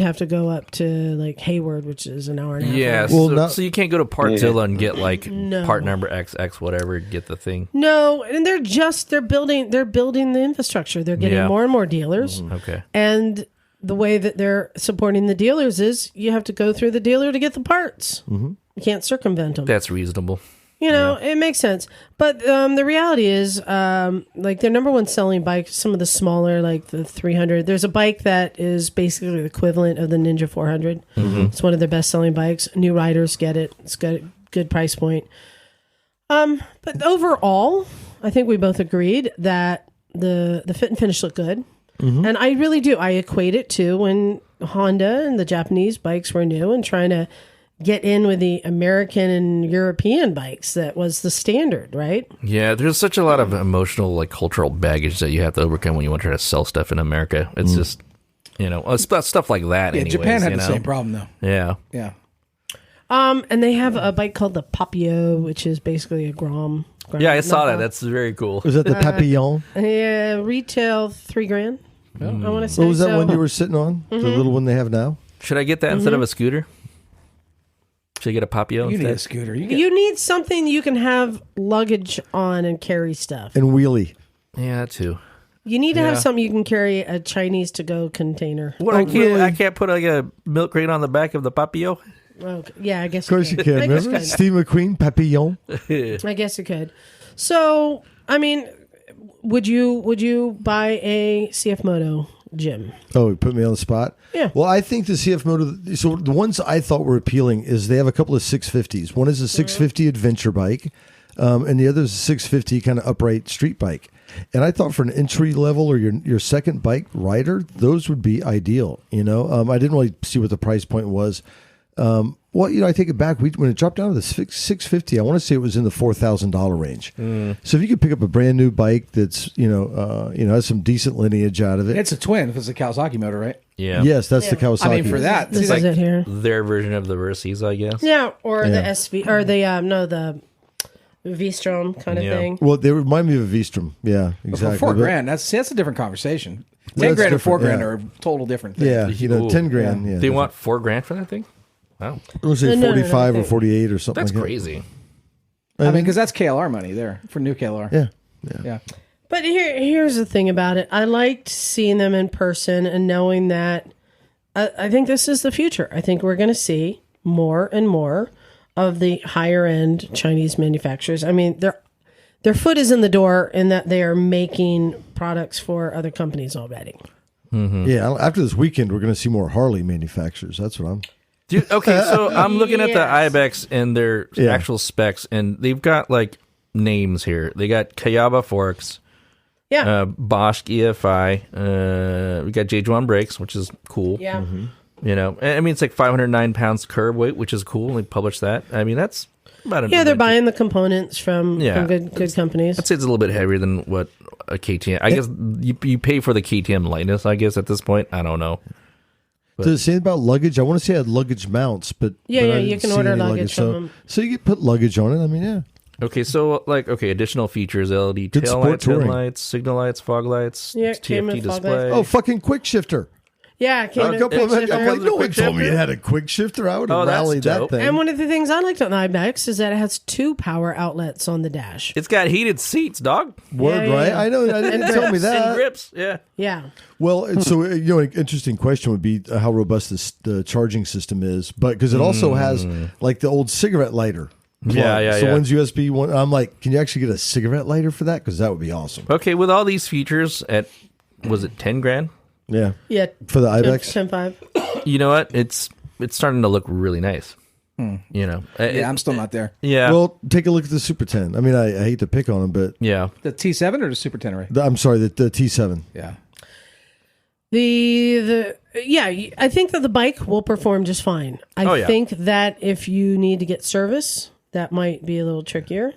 have to go up to like Hayward, which is an hour and a half. Yeah, so you can't go to Partzilla and get like part number XX, whatever, get the thing. No, and they're building the infrastructure. They're getting more and more dealers. Okay. And the way that they're supporting the dealers is you have to go through the dealer to get the parts. Mm-hmm. You can't circumvent them. That's reasonable. It makes sense. But the reality is, like their number one selling bike, some of the smaller, like the 300, there's a bike that is basically the equivalent of the Ninja 400. Mm-hmm. It's one of their best selling bikes. New riders get it. It's got a good price point. But overall, I think we both agreed that the fit and finish look good. Mm-hmm. And I really do. I equate it to when Honda and the Japanese bikes were new and trying to get in with the American and European bikes. That was the standard, right? Yeah, there's such a lot of emotional, like cultural baggage that you have to overcome when you want to try to sell stuff in America. It's just, stuff like that. Yeah, anyways, Japan had the same problem though. Yeah. Yeah. And they have a bike called the Papillon, which is basically a Grom. Yeah, I saw that. That's very cool. Was that the Papillon? Yeah, retail $3,000. I want to say. What was that one you were sitting on? Mm-hmm. The little one they have now? Should I get that instead of a scooter? Should I get a Papillon? You instead? need a scooter. You need something you can have luggage on and carry stuff. And wheelie. Yeah, that too. You need to have something you can carry a Chinese to-go container. What, I can't put like a milk crate on the back of the Papillon? Okay. Yeah, I guess of course you can. Remember? Steve McQueen, Papillon. I guess you could. So, I mean, would you buy a CFMoto Jim? Oh, you put me on the spot? Yeah. Well, I think the CFMoto, so the ones I thought were appealing is they have a couple of 650s. One is a 650 adventure bike, and the other is a 650 kind of upright street bike. And I thought for an entry level or your second bike rider, those would be ideal. I didn't really see what the price point was. Well, I take it back. When it dropped down to the 650, I want to say it was in the $4,000 range. So if you could pick up a brand new bike that's has some decent lineage out of it. It's a twin. If it's a Kawasaki motor, right? Yeah. Yes, that's the Kawasaki. I mean, for that, this is it here. Their version of the Versys, I guess. Yeah, or the SV or the V-Strom kind of thing. Well, they remind me of a V-Strom. Yeah, exactly. For $4,000, that's a different conversation. $10,000 and $4,000 are total different things. Yeah, $10,000. Yeah. They want $4,000 for that thing? Wow. It was like 45 or 48 or something. That's like crazy. I mean, because that's KLR money there for new KLR. Yeah. But here's the thing about it. I liked seeing them in person and knowing that I think this is the future. I think we're going to see more and more of the higher end Chinese manufacturers. I mean, their foot is in the door in that they are making products for other companies already. Mm-hmm. Yeah, after this weekend, we're going to see more Harley manufacturers. That's what I'm... Dude, okay, so I'm looking at the Yes. Ibex and their actual specs, and they've got like names here. They got Kayaba forks, Bosch EFI. We got J1 brakes, which is cool. Yeah. You know, I mean, it's like 509 pounds curb weight, which is cool. They published that. I mean, that's about Yeah, they're buying the components from good companies. I'd say it's a little bit heavier than what a KTM. I guess you pay for the KTM lightness, I guess, at this point. I don't know. Does it say about luggage? I want to say it had luggage mounts, but Yeah, but yeah, I you didn't can see order any luggage from so, them. So you can put luggage on it. I mean, yeah. Okay, so additional features: LED Good tail sport lights, touring. headlights, signal lights, fog lights, Yeah, it came TFT with fog display. Oh, fucking quick shifter. Yeah, it came A in couple of quick them. I'm shifter. like, no one quick told me shifter? it had a quick shifter. I would have Oh, that's rallied that dope. thing. And one of the things I liked on the Ibex is that it has 2 power outlets on the dash. It's got heated seats, dog. Word, yeah, right? yeah. I know. I didn't tell me And that. grips, yeah. Yeah. Well, so an interesting question would be how robust the charging system is, but because it also has like the old cigarette lighter. plug. Yeah. So one's USB, one. I'm like, can you actually get a cigarette lighter for that? Because that would be awesome. Okay, with all these features at, was it 10 grand? Yeah. Yeah. For the Ibex. 10.5. You know what? It's starting to look really nice. You know? Yeah, I'm still not there. Yeah. Well, take a look at the Super 10. I mean, I hate to pick on them, but yeah. The T7 or the Super Tenere? I'm sorry, the T7. Yeah. I think that the bike will perform just fine. I think that if you need to get service, that might be a little trickier.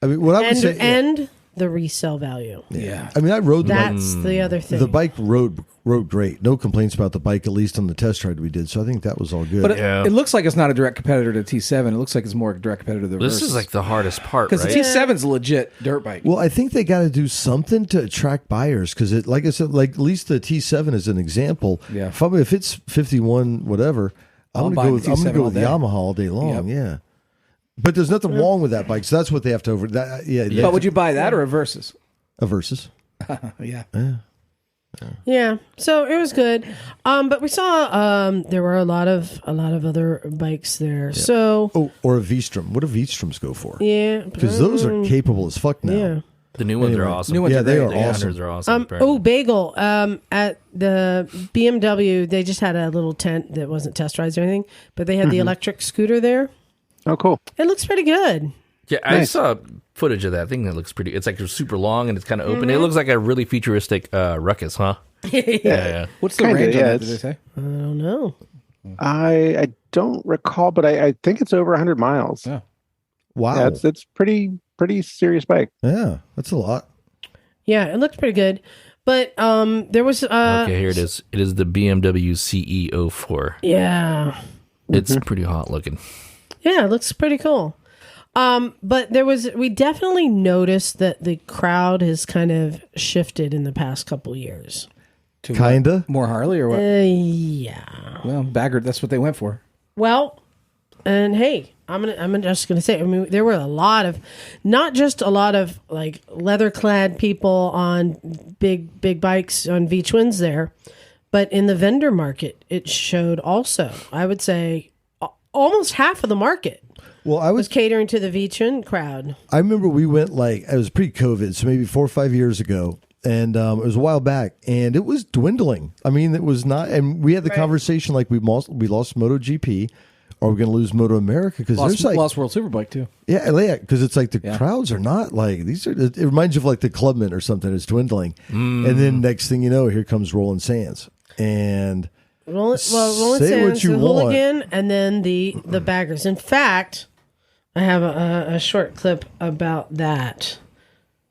I mean, what I would say, And the resale value. Yeah. I mean, I rode the bike. That's the other thing. The bike rode great. No complaints about the bike, at least on the test ride we did. So I think that was all good. But Yeah. it looks like it's not a direct competitor to T7. It looks like it's more a direct competitor to the This Versus. is like the hardest part, Because right? the T7's a legit dirt bike. Well, I think they got to do something to attract buyers because it, like I said, like at least the T7 is an example. Yeah. If it's 51, whatever, I'm buying going the to T7 go all with day. Yamaha all day long. Yep. Yeah. But there's nothing wrong with that bike, so that's what they have to But would you buy that or a Versus? a Versus? Yeah. Yeah, so it was good, but we saw there were a lot of other bikes there. So Oh, or a V-Strom. What do V-Stroms go for? yeah, Because those are capable as fuck now. yeah. The new ones Anyway. are awesome. New ones Yeah, are they great. are The awesome. 800s are awesome. Bagel. At the BMW, they just had a little tent that wasn't test rides or anything, but they had the electric scooter there. Oh, cool. It looks pretty good. Yeah, I saw footage of that thing that looks pretty. It's like super long and it's kind of open. It looks like a really futuristic Ruckus, huh? Yeah. What's the Kinda, range on yeah, that, did they say? I don't know. I don't recall, but I think it's over 100 miles. Yeah. Wow. Yeah, it's pretty serious bike. Yeah, that's a lot. Yeah, it looked pretty good, but there was Okay, here it is. It is the BMW CE04. yeah. It's pretty hot looking. Yeah, it looks pretty cool. But we definitely noticed that the crowd has kind of shifted in the past couple years. To Kinda. what? More Harley or what? Yeah. Well, Baggard, that's what they went for. Well, and hey, I'm just gonna say, I mean, there were not just a lot of like leather clad people on big bikes on V Twins there, but in the vendor market, it showed also. I would say almost half of the market Well, I was catering to the V Twin crowd. I remember we went it was pre-COVID, so maybe 4 or 5 years ago, and it was a while back, and it was dwindling. I mean, it was not, and we had the conversation like we lost MotoGP, or we're going to lose MotoAmerica because there's like Lost World Superbike too. yeah, because it's like the crowds are not like these are. It reminds you of like the Clubman or something. It's dwindling, and then next thing you know, here comes Rolling Sands, and Rolling say what Sands, you the want. Hooligan, and then the Baggers. In fact, I have a short clip about that.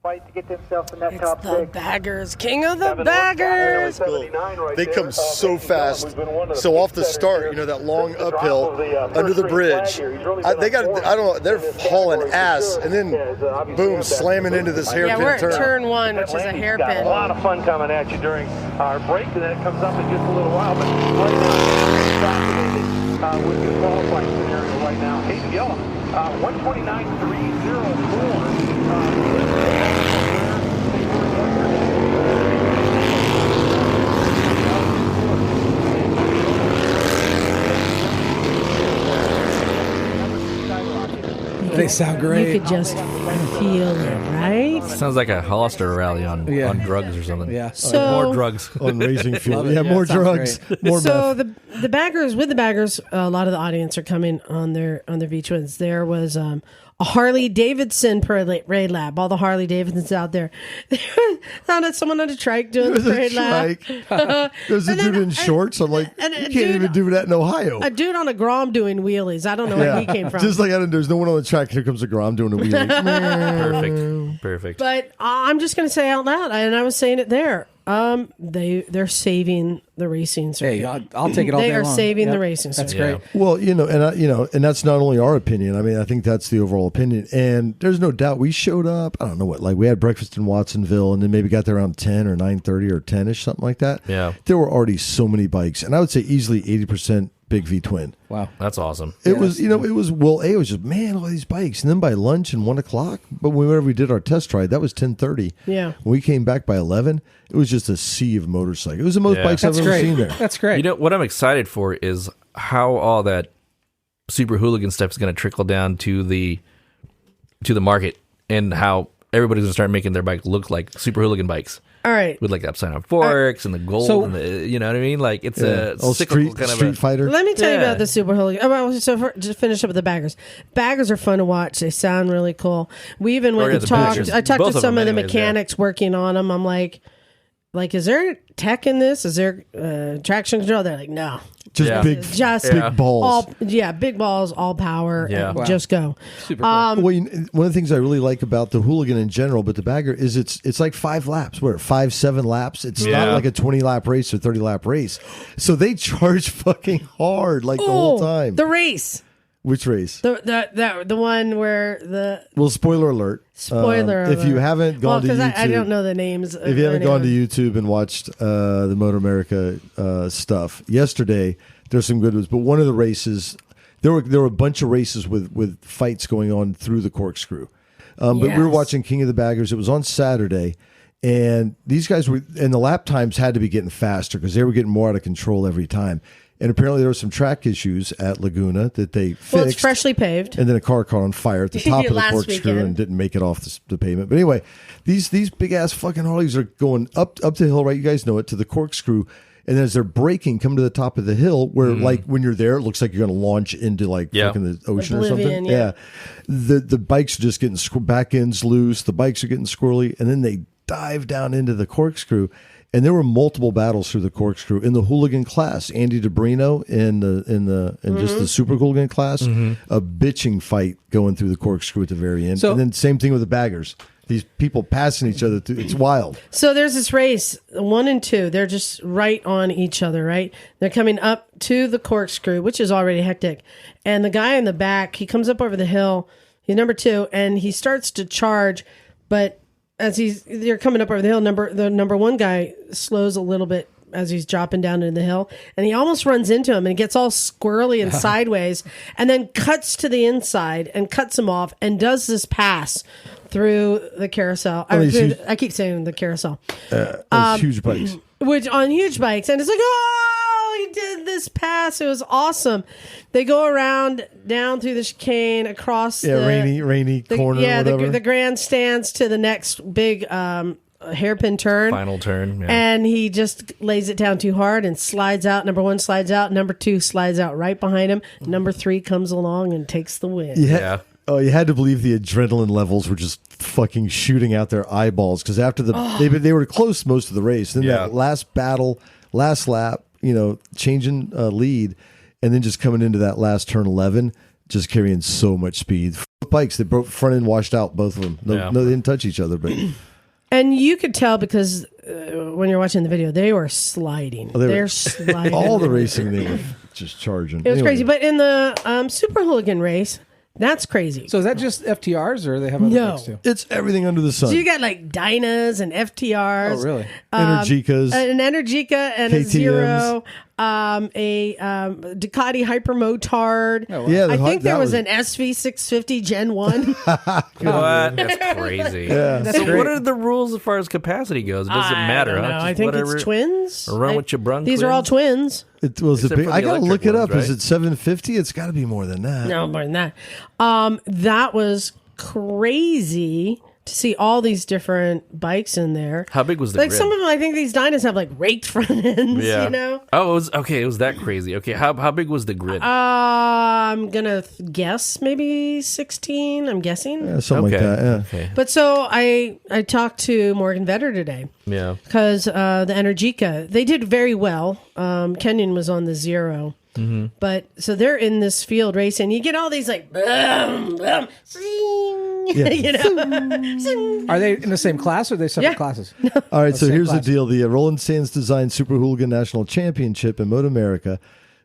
Fight to get themselves in that It's top the six. Baggers, king of the Baggers. They come so fast. So off the start, that long uphill under the bridge, they're hauling ass, and then boom, slamming into this Yeah, hairpin we're at turn. turn 1, which is a Got hairpin. a lot of fun coming at you during our break, and then it comes up in just a little while. But right now, it's with the qualifying scenario right now. Hayden Yellow, 129.304. They They sound great. You could just feel it, right? Sounds like a Hollister rally on drugs or something. Yeah. So more drugs. On racing fuel. Yeah, Yeah, more sounds drugs. More so meth. the baggers with the baggers, a lot of the audience are coming on their V twins. There was a Harley Davidson parade lab. All the Harley Davidsons out there. Found out someone on a trike doing the parade lab. There's a dude in shorts. I'm like, and you a can't dude- even do that in Ohio. A dude on a Grom doing wheelies. I don't know where he came from. Just like there's no one on the track. Here comes a Grom doing a wheelie. Perfect. But I'm just going to say out loud, and I was saying it there. They're saving the racing circuit. Hey, I'll take it all They day are long. saving Yep. the racing That's circuit. great. Well, and that's not only our opinion. I mean, I think that's the overall opinion. And there's no doubt we showed up. I don't know what, like we had breakfast in Watsonville, and then maybe got there around 10 or 9:30 or 10ish, something like that. Yeah. There were already so many bikes, and I would say easily 80% big V twin. Wow. That's awesome. It was, it was just, man, all these bikes. And then by lunch and 1 o'clock, but whenever we did our test ride, that was 10:30. Yeah. When we came back by 11, it was just a sea of motorcycles. It was the most bikes I've That's ever great. seen there. That's great. You know what I'm excited for is how all that super hooligan stuff is going to trickle down to the market, and how everybody's going to start making their bike look like super hooligan bikes. All right. With like the upside down forks and the gold, So- and the, you know what I mean? Like it's a Oh, cyclical street, kind street of a fighter. Let me tell you Yeah. about the Super Hooligan. Oh, well, just finish up with the baggers. Baggers are fun to watch. They sound really cool. We even went yeah, and the talked. baggers. I talked Both to of some them of the anyways, yeah. mechanics working on them. I'm like, is there tech in this? Is there traction control? They're like, no. Just Yeah. big, Just big balls. big balls, all power. Yeah. And Wow. just go. Super cool. Well, one of the things I really like about the hooligan in general, but the bagger, is it's like 5 laps. What, 5-7 laps? It's not Yeah. like a 20-lap race or 30-lap race. So they charge fucking hard like the whole time. The race. Which race? The one where the Well, spoiler alert. spoiler. If you haven't gone to because YouTube, I don't know the names. if you haven't gone to YouTube and watched the MotoAmerica stuff, yesterday there's some good ones. But one of the races, there were a bunch of races with fights going on through the corkscrew. But we were Yes. watching King of the Baggers. It was on Saturday, and these guys were, and the lap times had to be getting faster because they were getting more out of control every time. And apparently there were some track issues at Laguna that they fixed. Well, it's freshly paved. And then a car caught on fire at the top of the Last corkscrew weekend. and didn't make it off the pavement. But anyway, these big ass fucking Harleys are going up the hill, right? You guys know it, to the corkscrew. And as they're braking, come to the top of the hill where, like, when you're there, it looks like you're going to launch into, like, Yeah. fucking the ocean or Oblivion, something. yeah. The bikes are just getting back ends loose. The bikes are getting squirrely. And then they dive down into the corkscrew. And there were multiple battles through the corkscrew in the hooligan class. Andy DeBrino in just the super hooligan class, a bitching fight going through the corkscrew at the very end. So- and then same thing with the baggers. These people passing each other. It's wild. So there's this race, 1 and 2. They're just right on each other, right? They're coming up to the corkscrew, which is already hectic. And the guy in the back, he comes up over the hill. He's number 2, and he starts to charge. But as they're coming up over the hill, the number 1 guy slows a little bit as he's dropping down into the hill, and he almost runs into him, and it gets all squirrely and sideways, and then cuts to the inside and cuts him off and does this pass through the carousel. I keep saying the carousel. Those huge bikes. Which on huge bikes, and it's like, oh, he did this pass. It was awesome. They go around down through the chicane across the rainy corner. yeah, whatever. the grandstands to the next big hairpin turn. final turn. Yeah. And he just lays it down too hard and slides out. Number 1 slides out. Number 2 slides out right behind him. Number 3 comes along and takes the win. Yeah. Oh, you had to believe the adrenaline levels were just fucking shooting out their eyeballs because after they were close most of the race. Then that last battle, last lap, changing lead, and then just coming into that last turn 11, just carrying so much speed. Bikes, they broke front end, washed out, both of them. No, they didn't touch each other, but And you could tell because when you're watching the video, they were sliding. They're sliding. all the racing they were just charging. It was crazy. But in the Super Hooligan race, that's crazy. So is that just FTRs or they have other No. bikes too? It's everything under the sun. So you got like Dynas and FTRs. Oh, really? Energicas. An Energica and a KTMs. Zero. a Ducati Hypermotard. Oh, wow. Yeah, I think there that was an SV650 Gen 1. What? That's crazy. Yeah. So what are the rules as far as capacity goes? It doesn't matter. I don't know. Huh? I think it's twins. Run with your brung. These are all twins. It was a Except big. for the I gotta look electric it up. ones, Is right? it 750? It's got to be more than that. No, more than that. That was crazy to see all these different bikes in there. How big was the Like grid? some of them, I think these Dynas have like raked front ends. Yeah. You know. Oh, it was okay. It was that crazy. Okay, how big was the grid? I'm gonna guess maybe 16. I'm guessing. Yeah, something like that. Yeah. Okay. But so I talked to Morgan Vetter today Yeah. because the Energica, they did very well. Kenyon was on the 0. Mm-hmm. But so they're in this field racing. You get all these like, boom, boom, zing, you know. Zing. Are they in the same class or are they separate Yeah. classes? All right, so same here's class. the deal: the Roland Sands Design Super Hooligan National Championship in MotoAmerica.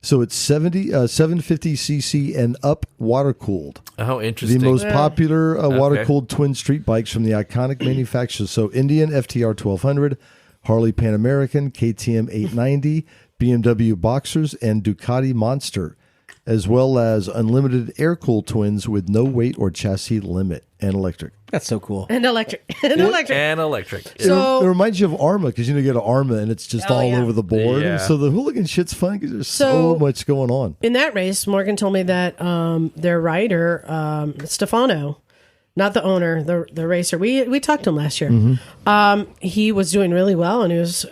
So it's 750 cc and up, water cooled. Oh, The interesting. most popular water cooled twin street bikes from the iconic manufacturers. So Indian FTR 1200, Harley Pan American, KTM 890, BMW Boxers, and Ducati Monster, as well as unlimited air cooled twins with no weight or chassis limit and electric. That's so cool. And electric. And electric. And electric. So- It reminds you of Arma because you get an Arma and it's just Oh, all yeah. over the board. Yeah. So the hooligan shit's fun because there's So- so much going on. In that race, Morgan told me that their rider, Stefano, not the owner, the racer, we talked to him last year. He was doing really well and he was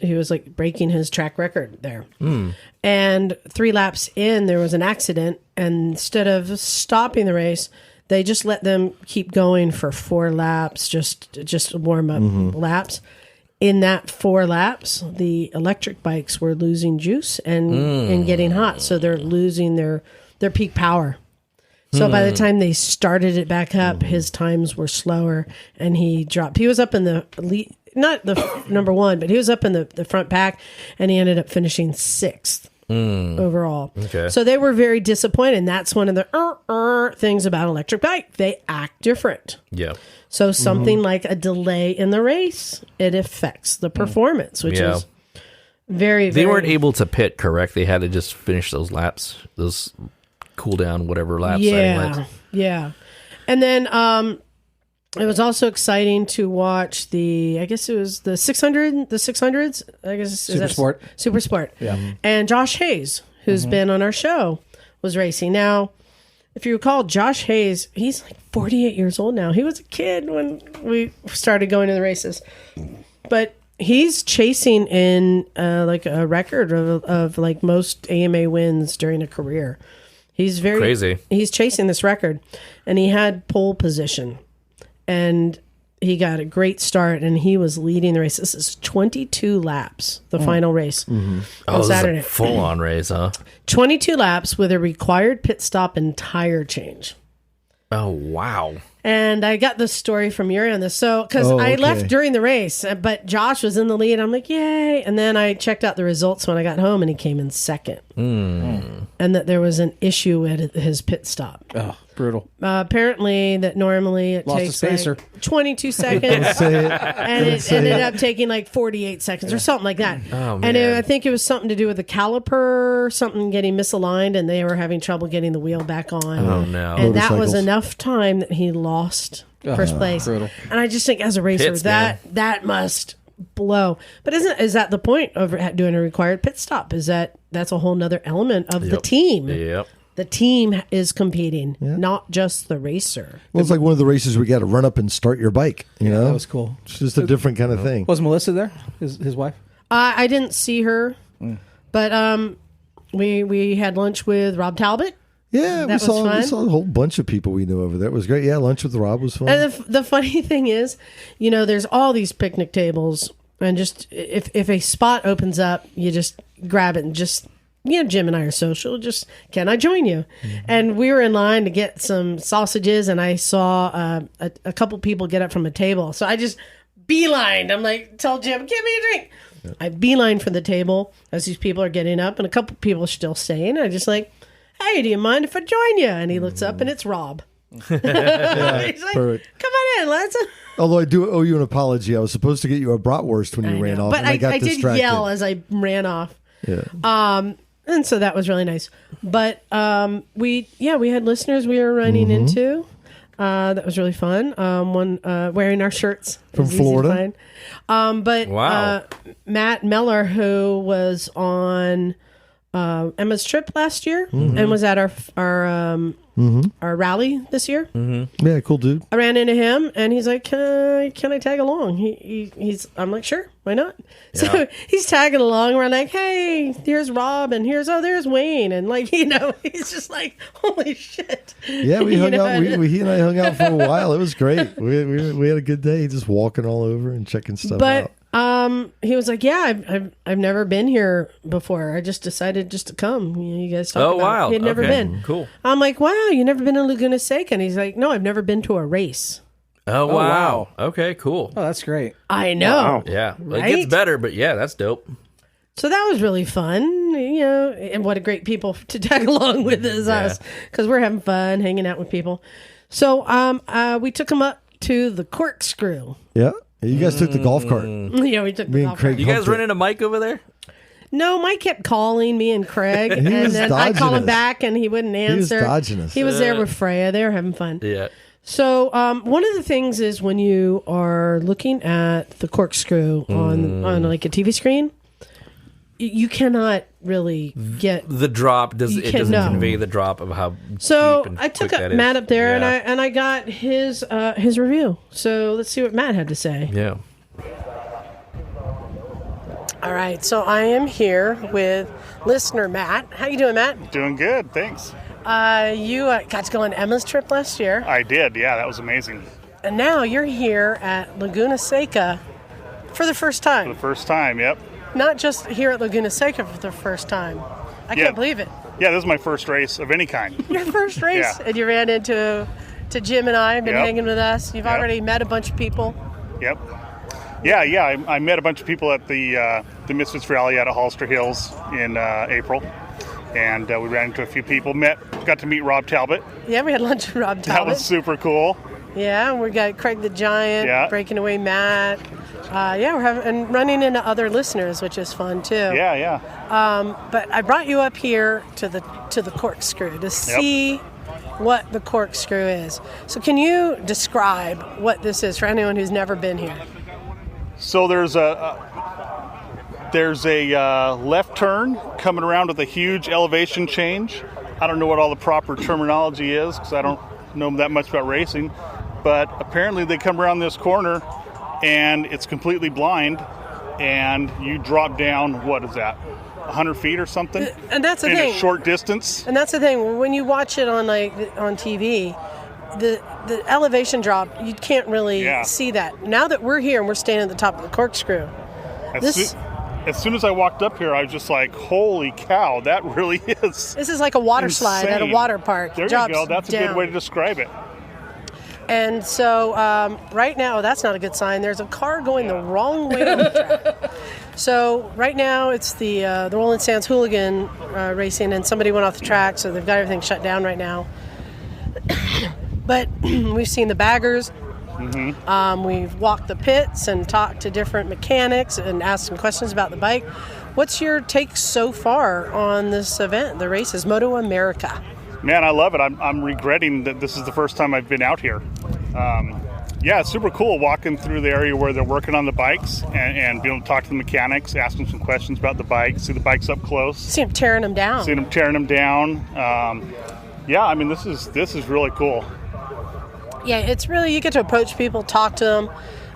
he was like breaking his track record there. And 3 laps in, there was an accident, and instead of stopping the race, they just let them keep going for 4 laps, just warm up laps. In that 4 laps, the electric bikes were losing juice and getting hot, so they're losing their peak power. So by the time they started it back up, his times were slower, and he dropped. He was up in the lead, not the number 1, but he was up in the front pack, and he ended up finishing 6th overall. Okay. So they were very disappointed. And that's one of the things about electric bike. They act different. Yeah. So something like a delay in the race, it affects the performance, which Yeah. is very, They very... weren't able to pit, correct? They had to just finish those laps, those cool down, whatever laps. Yeah, yeah. And then it was also exciting to watch I guess it was the 600s, I guess. Super Sport. Super Sport. Yeah. And Josh Hayes, who's been on our show, was racing. Now, if you recall, Josh Hayes, he's like 48 years old now. He was a kid when we started going to the races. But he's chasing in like a record of like most AMA wins during a career. He's very Crazy. He's chasing this record, and he had pole position, and he got a great start, and he was leading the race. This is 22 laps, the final race on Saturday. Full on race, huh? 22 laps with a required pit stop and tire change. Oh, wow. And I got the story from Yuri on this. So, because I left during the race, but Josh was in the lead. I'm like, yay. And then I checked out the results when I got home, and he came in second. And that there was an issue at his pit stop. Oh, brutal. Apparently, that normally it Lost a takes spacer. like 22 seconds. And it ended up taking like 48 seconds or something like that. Oh, And man. I think it was something to do with the caliper, something getting misaligned, and they were having trouble getting the wheel back on. Oh, no. And that was Motorcycles. enough time that he lost first place. brutal. And I just think as a racer, Pits, man. that must blow. But is that the point of doing a required pit stop? That's a whole nother element of the team. Yep. The team is competing, not just the racer. Well, it's like one of the races where you got to run up and start your bike. You know, That was cool. It's just a different kind of thing. Was Melissa there? His wife? I didn't see her, but we had lunch with Rob Talbot. Yeah, we was saw fun. a whole bunch of people we knew over there. It was great. Yeah, lunch with Rob was fun. And the funny thing is, there's all these picnic tables, and just if a spot opens up, you just grab it and just. Jim and I are social. Just, can I join you? And we were in line to get some sausages, and I saw a couple people get up from a table. So I just beelined. I'm like, tell Jim, give me a drink. I beeline for the table as these people are getting up, and a couple people are still staying. I just like, hey, do you mind if I join you? And he looks up, and it's Rob. He's like, perfect. come on in, let's. Although I do owe you an apology. I was supposed to get you a bratwurst when you ran off, But and I got I did distracted. yell as I ran off. Yeah. And so that was really nice. But we had listeners we were running into. That was really fun. One wearing our shirts from Florida. But Wow. Matt Meller, who was on Emma's trip last year and was at our rally this year. Yeah, cool dude. I ran into him and he's like, can I tag along? I'm like, sure, why not? Yeah. So he's tagging along. We're like, hey, here's Rob and there's Wayne. And like, he's just like, holy shit. Yeah, we hung out. He and I hung out for a while. It was great. We had a good day just walking all over and checking stuff out. He was like, yeah, I've never been here before. I just decided just to come. You guys talk about wow. it. He had never been. Cool. I'm like, wow, you never been to Laguna Seca? And he's like, no, I've never been to a race. Oh, wow. wow. Okay, cool. Oh, that's great. I know. Yeah. Well, Right? it gets better, but yeah, that's dope. So that was really fun, and what a great people to tag along with is us, because we're having fun hanging out with people. So we took them up to the Corkscrew. Yeah. You guys took the golf cart. Yeah, we took the golf cart. You guys run into Mike over there? No, Mike kept calling me and Craig, He and was then I dodging called him us. back, and he wouldn't answer. He was dodging us. He was there with Freya. They were having fun. Yeah. So one of the things is when you are looking at the Corkscrew on like a TV screen, you cannot really get The drop doesn't convey the drop of how So deep and I took quick that Matt is. up there Yeah. and I got his review. So let's see what Matt had to say. Yeah. All right, so I am here with listener Matt. How you doing, Matt? Doing good, thanks. You got to go on Emma's trip last year, I did, yeah, that was amazing. and now you're here at Laguna Seca for the first For time. the first time, yep. Not just here at Laguna Seca for the first time. I Yeah. can't believe it. Yeah, this is my first race of any kind. Your first race, Yeah. and you ran into Jim and I, been Yep. hanging with us. You've Yep. already met a bunch of people. Yep. Yeah, I met a bunch of people at the Misfits rally out at Hollister Hills in April. And we ran into a few people, got to meet Rob Talbot. Yeah, we had lunch with Rob Talbot. That was super cool. Yeah, we got Craig the Giant, Yeah. Breaking Away Matt. We're having running into other listeners, which is fun too. Yeah. But I brought you up here to the Corkscrew to see what the Corkscrew is. So can you describe what this is for anyone who's never been here? So there's a left turn coming around with a huge elevation change. I don't know what all the proper terminology is because I don't know that much about racing, but apparently they come around this corner and it's completely blind and you drop down, what is that, 100 feet or something? And that's the in thing. a short distance. And that's the thing. When you watch it on TV, the elevation drop, you can't really see that. Now that we're here and we're standing at the top of the Corkscrew, As soon as I walked up here, I was just like, holy cow, that really is. This is like a water slide at a insane. water park. There you Drops go. That's a down. good way to describe it. And so right now, that's not a good sign. There's a car going the wrong way on the track. So right now, it's the Rolling Sands Hooligan racing, and somebody went off the track, so they've got everything shut down right now. But we've seen the Baggers. We've walked the pits and talked to different mechanics and asked some questions about the bike. What's your take so far on this event, the races, MotoAmerica? Man, I love it. I'm regretting that this is the first time I've been out here. It's super cool walking through the area where they're working on the bikes and being able to talk to the mechanics, ask them some questions about the bikes, see the bikes up close. See them tearing them down. This is really cool. Yeah, it's really, you get to approach people, talk to them.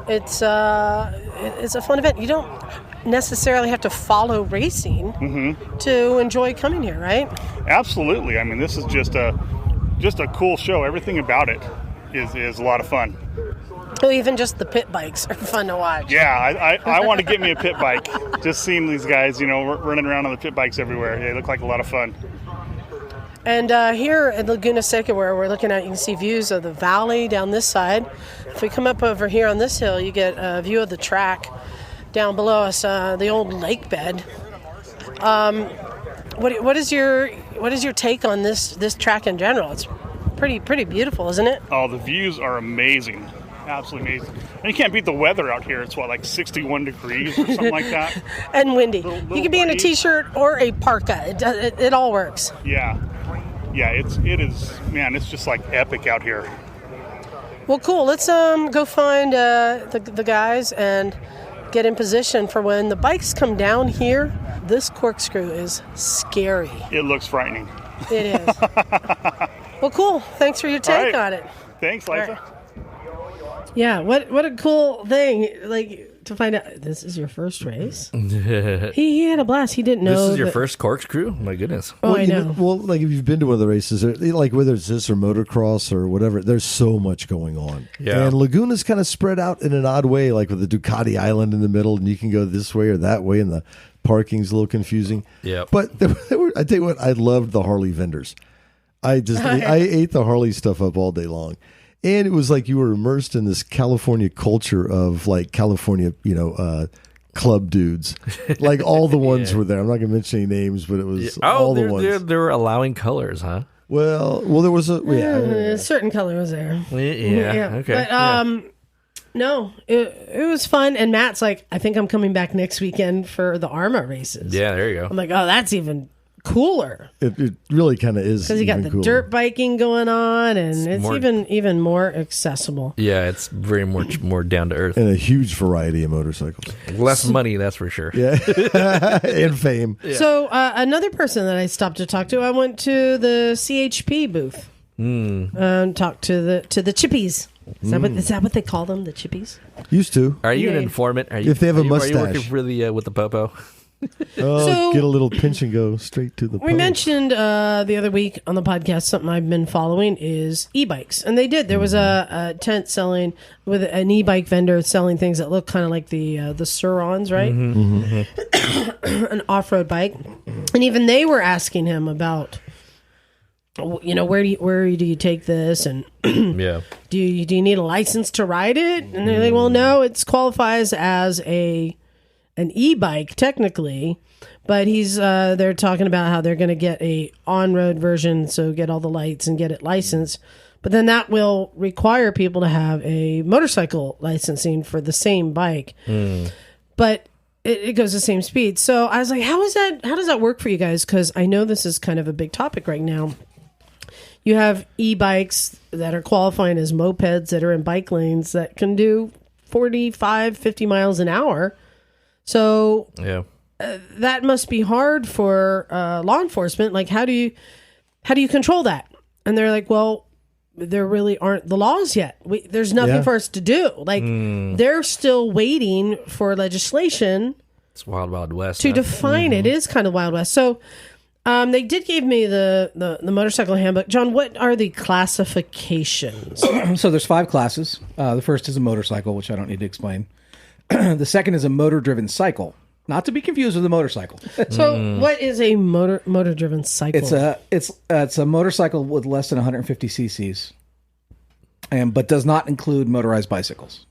It's a fun event. You don't necessarily have to follow racing to enjoy coming here, right? Absolutely. I mean, this is just a cool show. Everything about it is a lot of fun. Well, even just the pit bikes are fun to watch. Yeah, I want to get me a pit bike. Just seeing these guys, running around on the pit bikes everywhere. They look like a lot of fun. And here at Laguna Seca, where we're looking at, you can see views of the valley down this side. If we come up over here on this hill, you get a view of the track down below us, the old lake bed. What is your take on this track in general? It's pretty beautiful, isn't it? Oh, the views are amazing. Absolutely amazing. And you can't beat the weather out here. It's what, like 61 degrees or something like that? And windy. Little You could be in a breeze. t-shirt or a parka. It all works. Yeah. Yeah, it is, man, it's just like epic out here. Well, cool. Let's go find the guys and get in position for when the bikes come down here. This corkscrew is scary. It looks frightening. It is. Well, cool. Thanks for your take on it. Thanks, Liza. Yeah, what a cool thing, like, to find out this is your first race. He had a blast. He didn't know. This is your first corkscrew? My goodness. Oh, I know. Well, like if you've been to one of the races, like whether it's this or motocross or whatever, there's so much going on. Yeah. And Laguna's kind of spread out in an odd way, like with the Ducati Island in the middle, and you can go this way or that way, and the parking's a little confusing. Yeah. But there were, I tell you what, I loved the Harley vendors. I ate the Harley stuff up all day long. And it was like you were immersed in this California culture of like California, club dudes. Like all the ones were there. I'm not going to mention any names, but it was all the ones. They were allowing colors, huh? Well, there was a certain color was there. Yeah. Okay. But no, it was fun. And Matt's like, I think I'm coming back next weekend for the ARMA races. Yeah, there you go. I'm like, oh, that's even cooler. It really kind of is, because you got the cooler. dirt biking going on, and it's more, even more accessible. Yeah, it's very much more down to earth, and a huge variety of motorcycles. Less money, that's for sure. Yeah, and fame. Yeah. So another person that I stopped to talk to, I went to the CHP booth and talked to the chippies. Is that what they call them, the chippies? Used to. Are you an informant? If they have a mustache. Are you working for the with the popo? So, get a little pinch and go straight to the We mentioned the other week on the podcast, something I've been following is e-bikes. And they did. There was a tent selling with an e-bike vendor selling things that look kind of like the Surons, right? An off-road bike. And even they were asking him about, where do you take this? And yeah, do you need a license to ride it? And they're like, well, no, it qualifies as an e-bike technically, but they're talking about how they're going to get a on-road version, so get all the lights and get it licensed, but then that will require people to have a motorcycle licensing for the same bike, but it goes the same speed. So I was like, how does that work for you guys? Because I know this is kind of a big topic right now. You have e-bikes that are qualifying as mopeds that are in bike lanes that can do 45, 50 miles an hour. So that must be hard for law enforcement. Like, how do you control that? And they're like, well, there really aren't the laws yet. There's nothing for us to do. Like, they're still waiting for legislation. It's Wild Wild West to define it. It is kind of Wild West. So they did give me the motorcycle handbook. John, what are the classifications? So there's 5 classes. The first is a motorcycle, which I don't need to explain. The second is a motor-driven cycle, not to be confused with a motorcycle. So, what is a motor-driven cycle? It's a motorcycle with less than 150 cc's, but does not include motorized bicycles.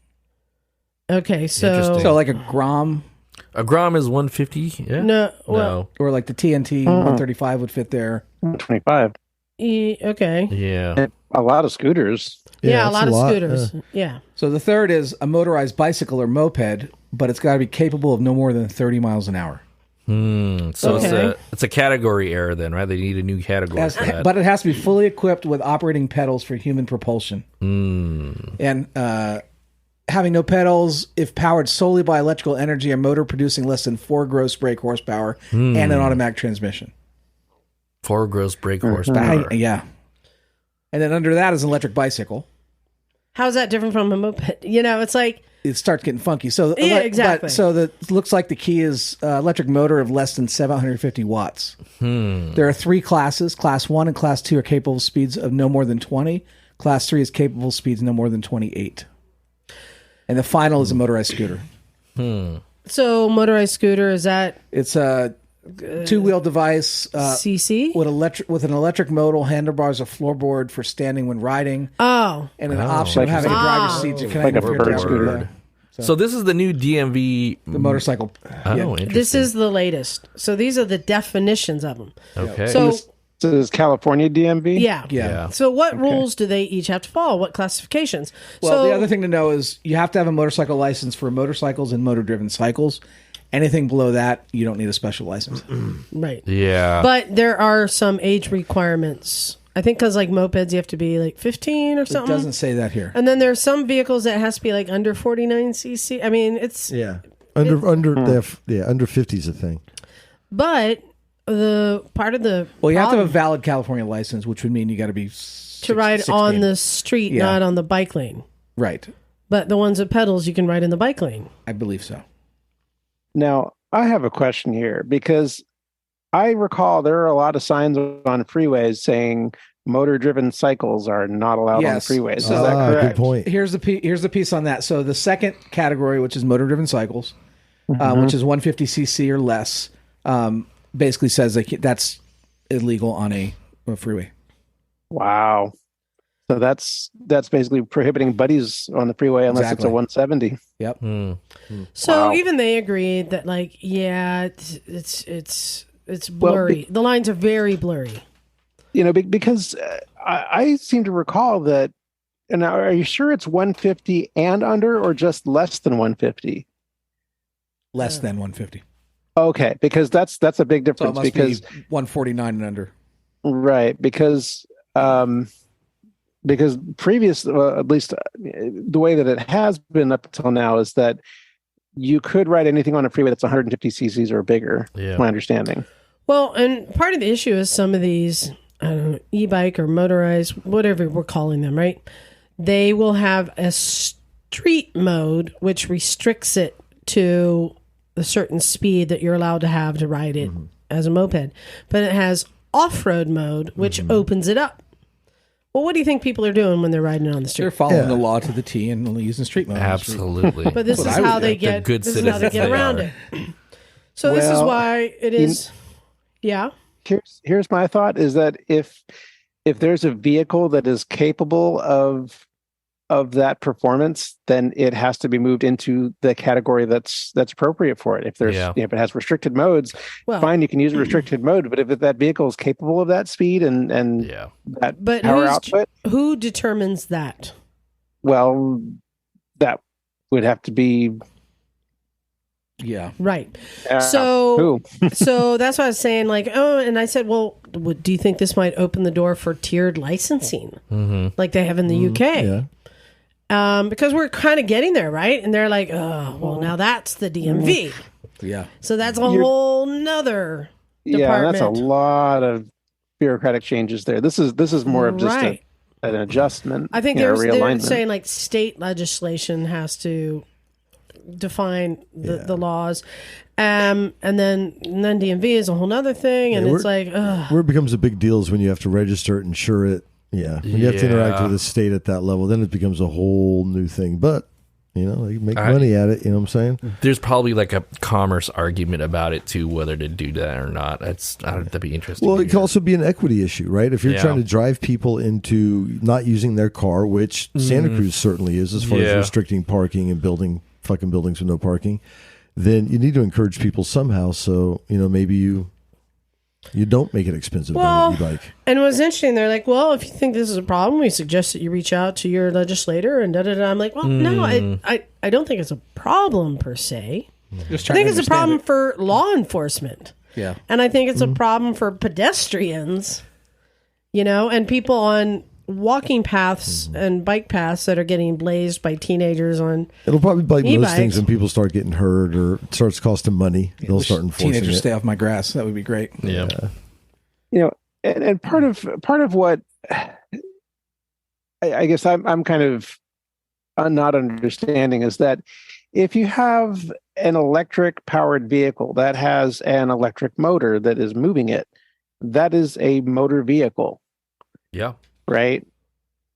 Okay, so like a Grom. A Grom is 150. Yeah. No. Or like the TNT 135 would fit there. 125. Okay. Yeah. A lot of scooters. Yeah, a lot of scooters. Yeah. So the third is a motorized bicycle or moped, but it's got to be capable of no more than 30 miles an hour. So it's a category error then, right? They need a new category for that. But it has to be fully equipped with operating pedals for human propulsion. And having no pedals, if powered solely by electrical energy, a motor producing less than 4 gross brake horsepower and an automatic transmission. 4 gross brake horsepower. Yeah. And then under that is an electric bicycle. How's that different from a moped? It's like... It starts getting funky. So exactly. It looks like the key is electric motor of less than 750 watts. There are 3 classes. Class 1 and Class 2 are capable of speeds of no more than 20. Class 3 is capable of speeds no more than 28. And the final is a motorized scooter. So motorized scooter, is that... It's a 2-wheel device. CC? With an electric motor, handlebars, a floorboard for standing when riding. Oh. And an option of having a driver's seat to connect like a bird scooter. So this is the new DMV... The motorcycle. Oh, interesting. This is the latest. So these are the definitions of them. Okay. So So is California DMV? Yeah. Yeah. So what rules do they each have to follow? What classifications? Well, so, the other thing to know is you have to have a motorcycle license for motorcycles and motor-driven cycles. Anything below that, you don't need a special license. Right. Yeah. But there are some age requirements. I think because like mopeds, you have to be like 15 or It something. doesn't say that here. And then there's some vehicles that has to be like under 49 cc. I mean, it's under 50 is a thing. but the part of the Well, you have to have a problem valid California license, which would mean you got to be to ride 16. on the street, Yeah. not on the bike lane. Right. But the ones with pedals, you can ride in the bike lane. I believe so. Now, I have a question here because I recall there are a lot of signs on freeways saying motor-driven cycles are not allowed Yes. on freeways. Is So- that correct? Good point. Here's the piece on that. So the second category, which is motor-driven cycles, which is 150 cc or less, basically says that's illegal on a freeway. Wow. So that's basically prohibiting buddies on the freeway unless it's a Exactly. 170. Yep. So Wow. even they agreed that like, yeah, it's blurry. The lines are very blurry. You know, because I seem to recall that. And now, are you sure it's 150 and under, or just less than 150? Less than 150. Okay, because that's a big So it difference. must Because be 149 and under. right, because previous, at least the way that it has been up until now, is that you could ride anything on a freeway that's 150 cc's or bigger. Yeah. My understanding. Well, and part of the issue is some of these, I don't know, e-bike or motorized, whatever we're calling them, right? They will have a street mode, which restricts it to a certain speed that you're allowed to have to ride it as a moped. But it has off-road mode, which opens it up. Well, what do you think people are doing when they're riding it on the street? They're following the law to the T and only using street mode. on the street. Absolutely. But this is That's what I how would they do. get. They're good This is how they citizens get they around are. it. So this is Well, why it is. Yeah. Here's my thought: is that if there's a vehicle that is capable of that performance, then it has to be moved into the category that's appropriate for it. If there's if it has restricted modes, Well, fine, you can use a restricted mode. But if that vehicle is capable of that speed and that but power output, who determines that? well, that would have to be Yeah. Right. who? So that's what I was saying. Like, oh, and I said, well, do you think this might open the door for tiered licensing, like they have in the UK? Yeah. Because we're kind of getting there, right? And they're like, oh, well, now that's the DMV. Yeah. So that's a whole nother department. That's a lot of bureaucratic changes there. This is more of just Right. an adjustment. I think you know, they're realignment. saying like state legislation has to define the laws. And then DMV is a whole nother thing. And it's like, ugh. Where it becomes a big deal is when you have to register it, insure it. Yeah. When you have to interact with the state at that level, then it becomes a whole new thing. But, you know, they make money at it. You know what I'm saying? There's probably like a commerce argument about it too, whether to do that or not. That'd be interesting. Well, it can also be an equity issue, right? If you're trying to drive people into not using their car, which Santa Cruz certainly is, as far as restricting parking and building fucking buildings with no parking, then you need to encourage people somehow. So, you know, maybe you don't make it expensive to buy an e-bike. And it was interesting. They're like, well, if you think this is a problem, we suggest that you reach out to your legislator and da-da-da. I'm like, well, no, I don't think it's a problem per se. Just I think it's a problem for law enforcement. Yeah. And I think it's a problem for pedestrians, you know, and people on walking paths and bike paths that are getting blazed by teenagers on It'll probably bite most e-bikes. things when people start getting hurt or it starts costing money. They'll start enforcing Teenagers it. stay off my grass. That would be great. Yeah. You know, and part of what I guess I'm kind of not understanding is that if you have an electric powered vehicle that has an electric motor that is moving it, that is a motor vehicle, Yeah. right?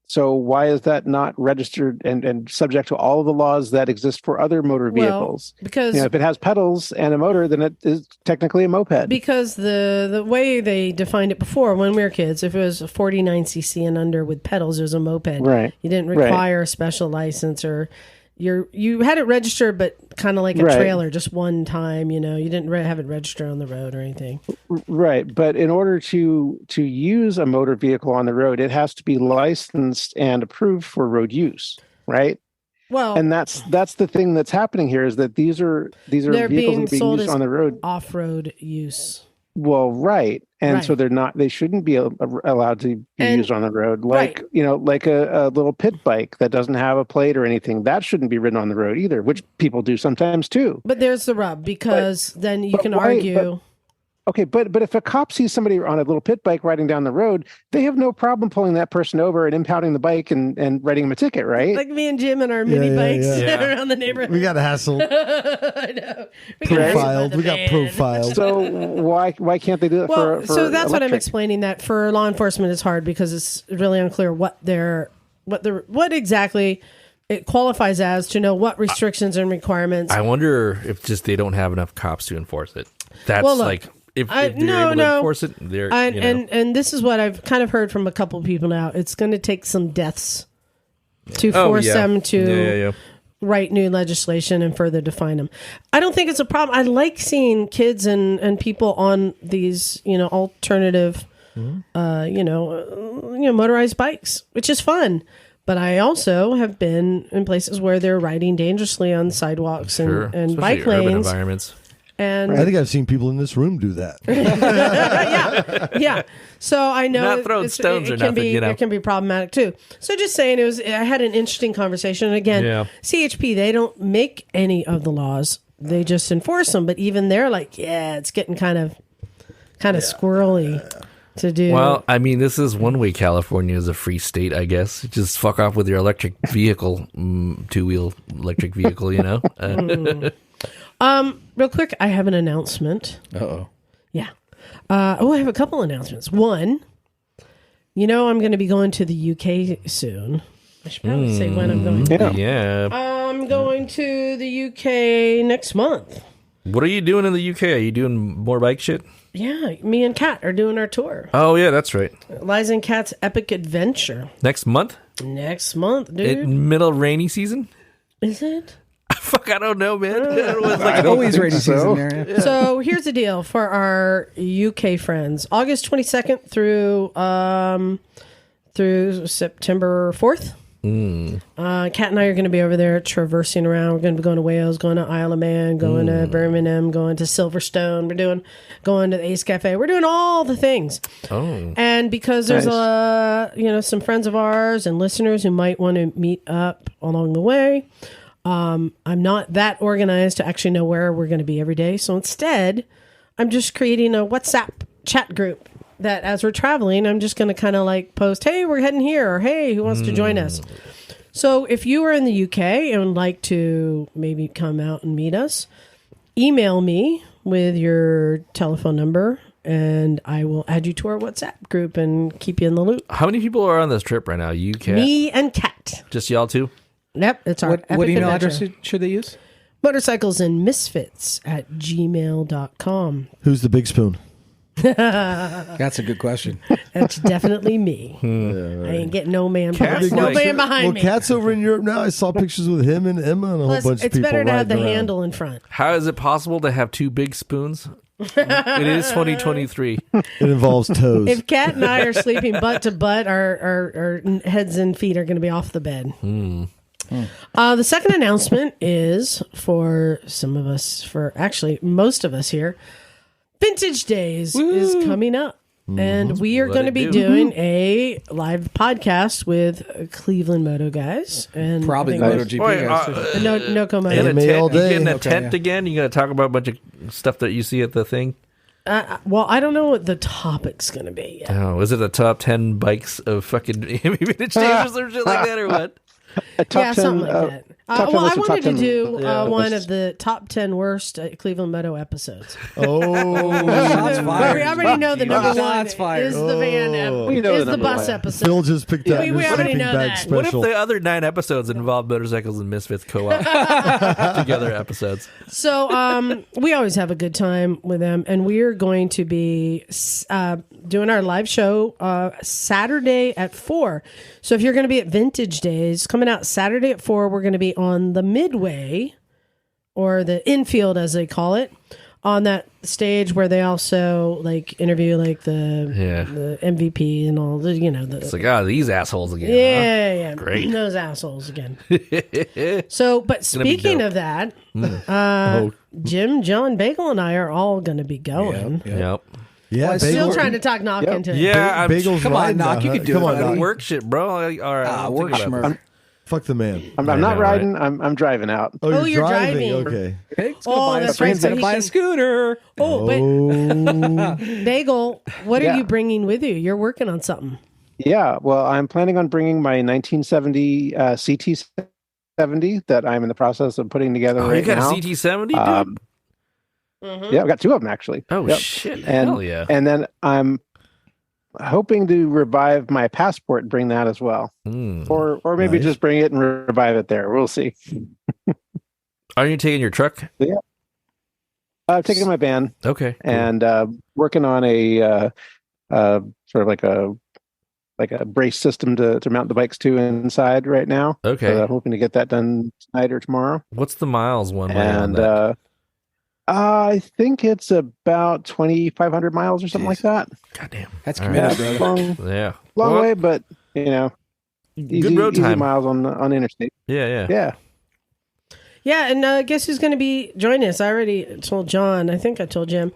So why is that not registered and subject to all of the laws that exist for other motor vehicles? because You know, if it has pedals and a motor, then it is technically a moped. because the way they defined it before when we were kids, if it was a 49 cc and under with pedals, it was a moped. Right. You didn't Right. require a special license or you had it registered, but kind of like a Right. trailer, just one time. You didn't have it registered on the road or anything. Right, but in order to use a motor vehicle on the road, it has to be licensed and approved for road use, right? Well, And that's the thing that's happening here is that these are they're vehicles being that are being sold used as on the road. off-road use. Well, right, and Right. so they shouldn't be allowed to be And- used on the road. Like right. like a little pit bike that doesn't have a plate or anything that shouldn't be ridden on the road either, which people do sometimes too. But there's the rub, because then you but can why- argue. Okay, but if a cop sees somebody on a little pit bike riding down the road, they have no problem pulling that person over and impounding the bike and writing them a ticket, right? Like me and Jim and our mini bikes yeah. around the neighborhood. We got a hassle. I know. We got Profiled. We got profiled. So why can't they do it Well, for so that's what I'm electric? explaining. That for law enforcement is hard because it's really unclear what exactly it qualifies as, to know what restrictions and requirements. I wonder if just they don't have enough cops to enforce it. That's Well, look, like if they're able to enforce it, they're and this is what I've kind of heard from a couple of people now. It's going to take some deaths to force them to write new legislation and further define them. I don't think it's a problem. I like seeing kids and people on these alternative motorized bikes, which is fun. But I also have been in places where they're riding dangerously on sidewalks and Especially bike urban lanes. environments. And I think I've seen people in this room do that. yeah. So I know Not throwing stones or can nothing, be, it can be problematic too. So just saying, I had an interesting conversation. And again, CHP, they don't make any of the laws; they just enforce them. But even they're like, it's getting kind of squirrely to do. Well, I mean, this is one way California is a free state, I guess. Just fuck off with your electric vehicle, two-wheel electric vehicle, Real quick, I have an announcement. Uh-oh. Yeah. I have a couple announcements. One, I'm going to be going to the UK soon. I should probably say when I'm going. Yeah. I'm going to the UK next month. What are you doing in the UK? Are you doing more bike shit? Yeah, me and Kat are doing our tour. Oh, yeah, that's right. Liza and Kat's Epic Adventure. Next month? Next month, dude. Middle rainy season? Is it? Fuck, I don't know, man. It's always rainy season there. Yeah. So here's the deal for our UK friends. August 22nd through September 4th. Kat and I are going to be over there traversing around. We're going to be going to Wales, going to Isle of Man, going to Birmingham, going to Silverstone. We're going to the Ace Cafe. We're doing all the things. Oh. And because there's some friends of ours and listeners who might want to meet up along the way, I'm not that organized to actually know where we're going to be every day. So instead, I'm just creating a WhatsApp chat group that as we're traveling, I'm just going to kind of like post, hey, we're heading here, or hey, who wants to join us? So if you are in the UK and would like to maybe come out and meet us, email me with your telephone number and I will add you to our WhatsApp group and keep you in the loop. How many people are on this trip right now? You, Kat? Me and Kat. Just y'all two? Yep, it's our What epic email adventure. address should they use? motorcyclesandmisfits@gmail.com. Who's the big spoon? That's a good question. That's definitely me. I ain't getting no man behind, Well, me. Kat's over in Europe now. I saw pictures with him and Emma and a Plus, whole bunch of it's people. better to have the riding around. handle in front. How is it possible to have two big spoons? It is 2023. It involves toes. If Kat and I are sleeping butt to butt, our heads and feet are going to be off the bed. The second announcement is for some of us, for actually most of us here, Vintage Days is coming up. And we are going to be doing a live podcast with Cleveland Moto guys. And Probably I the think MotoGP guys. No In Moto. a Anime tent, all day. You get in a Okay, tent yeah. again? You going to talk about a bunch of stuff that you see at the thing? Well, I don't know what the topic's going to be yet. Oh, is it the top 10 bikes of fucking Vintage Days or some shit like that or what? A top 10, something like that. top 10 Well, I list of top wanted to 10 do one lists. of the top 10 worst Cleveland Moto episodes. Shots fired. We already know the number one Shots fired. is the van We know is the the number bus one. episode. Phil just picked up We your already sleeping know bag that. What if special. the other 9 episodes involve Motorcycles and Misfits co-op together episodes? So we always have a good time with them, and we are going to be doing our live show Saturday at 4. So if you're going to be at Vintage Days, coming out Saturday at 4, we're going to be be on the midway, or the infield as they call it, on that stage where they also like interview like the MVP and all the, It's like, these assholes again. Yeah. Great. Those assholes again. So, but speaking of that, Jim, John, Bagel, and I are all going to be going. Yep. Yeah, Well, Still trying to talk Knock into it. Yeah, Bagel's Come on, riding Knock, now, you huh? can do Come it, on, buddy. Knock. work shit, bro. All right, Work schmirk. Fuck the man. I'm I not know, riding. I'm driving out. Oh, you're driving. Okay. Oh, that's right. So he buy a can- scooter. Oh, but Bagel, what are Yeah. you bringing with you? You're working on something. Yeah, well, I'm planning on bringing my 1970 CT70 that I'm in the process of putting together Oh, right you got now. a CT70, dude? Yeah, I've got two of them actually. Oh, Yep. shit. And, Hell yeah. And then I'm hoping to revive my Passport and bring that as well. Or maybe Nice. just bring it and revive it there. We'll see. Are you taking your truck? Yeah. I'm taking my van Okay. cool. and working on a sort of like a brace system to mount the bikes to inside right now. Okay. So I'm hoping to get that done tonight or tomorrow. What's the miles one way on And that? I think it's about 2,500 miles or something like that. Goddamn. That's All committed, right. brother. Yeah. Long Well, way, but easy, good road easy time. miles on interstate. Yeah. Yeah. Yeah, and guess who's going to be joining us? I already told John. I think I told Jim.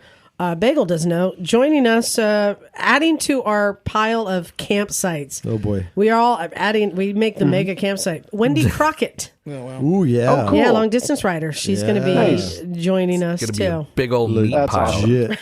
Bagel doesn't know. Joining us, adding to our pile of campsites. Oh boy. We are all adding. We make the mega campsite. Wendy Crockett. Ooh, yeah. Oh, cool. Yeah, long distance rider. She's going to be Nice. joining us Gonna be a too. big old meat That's pile. awesome. Shit.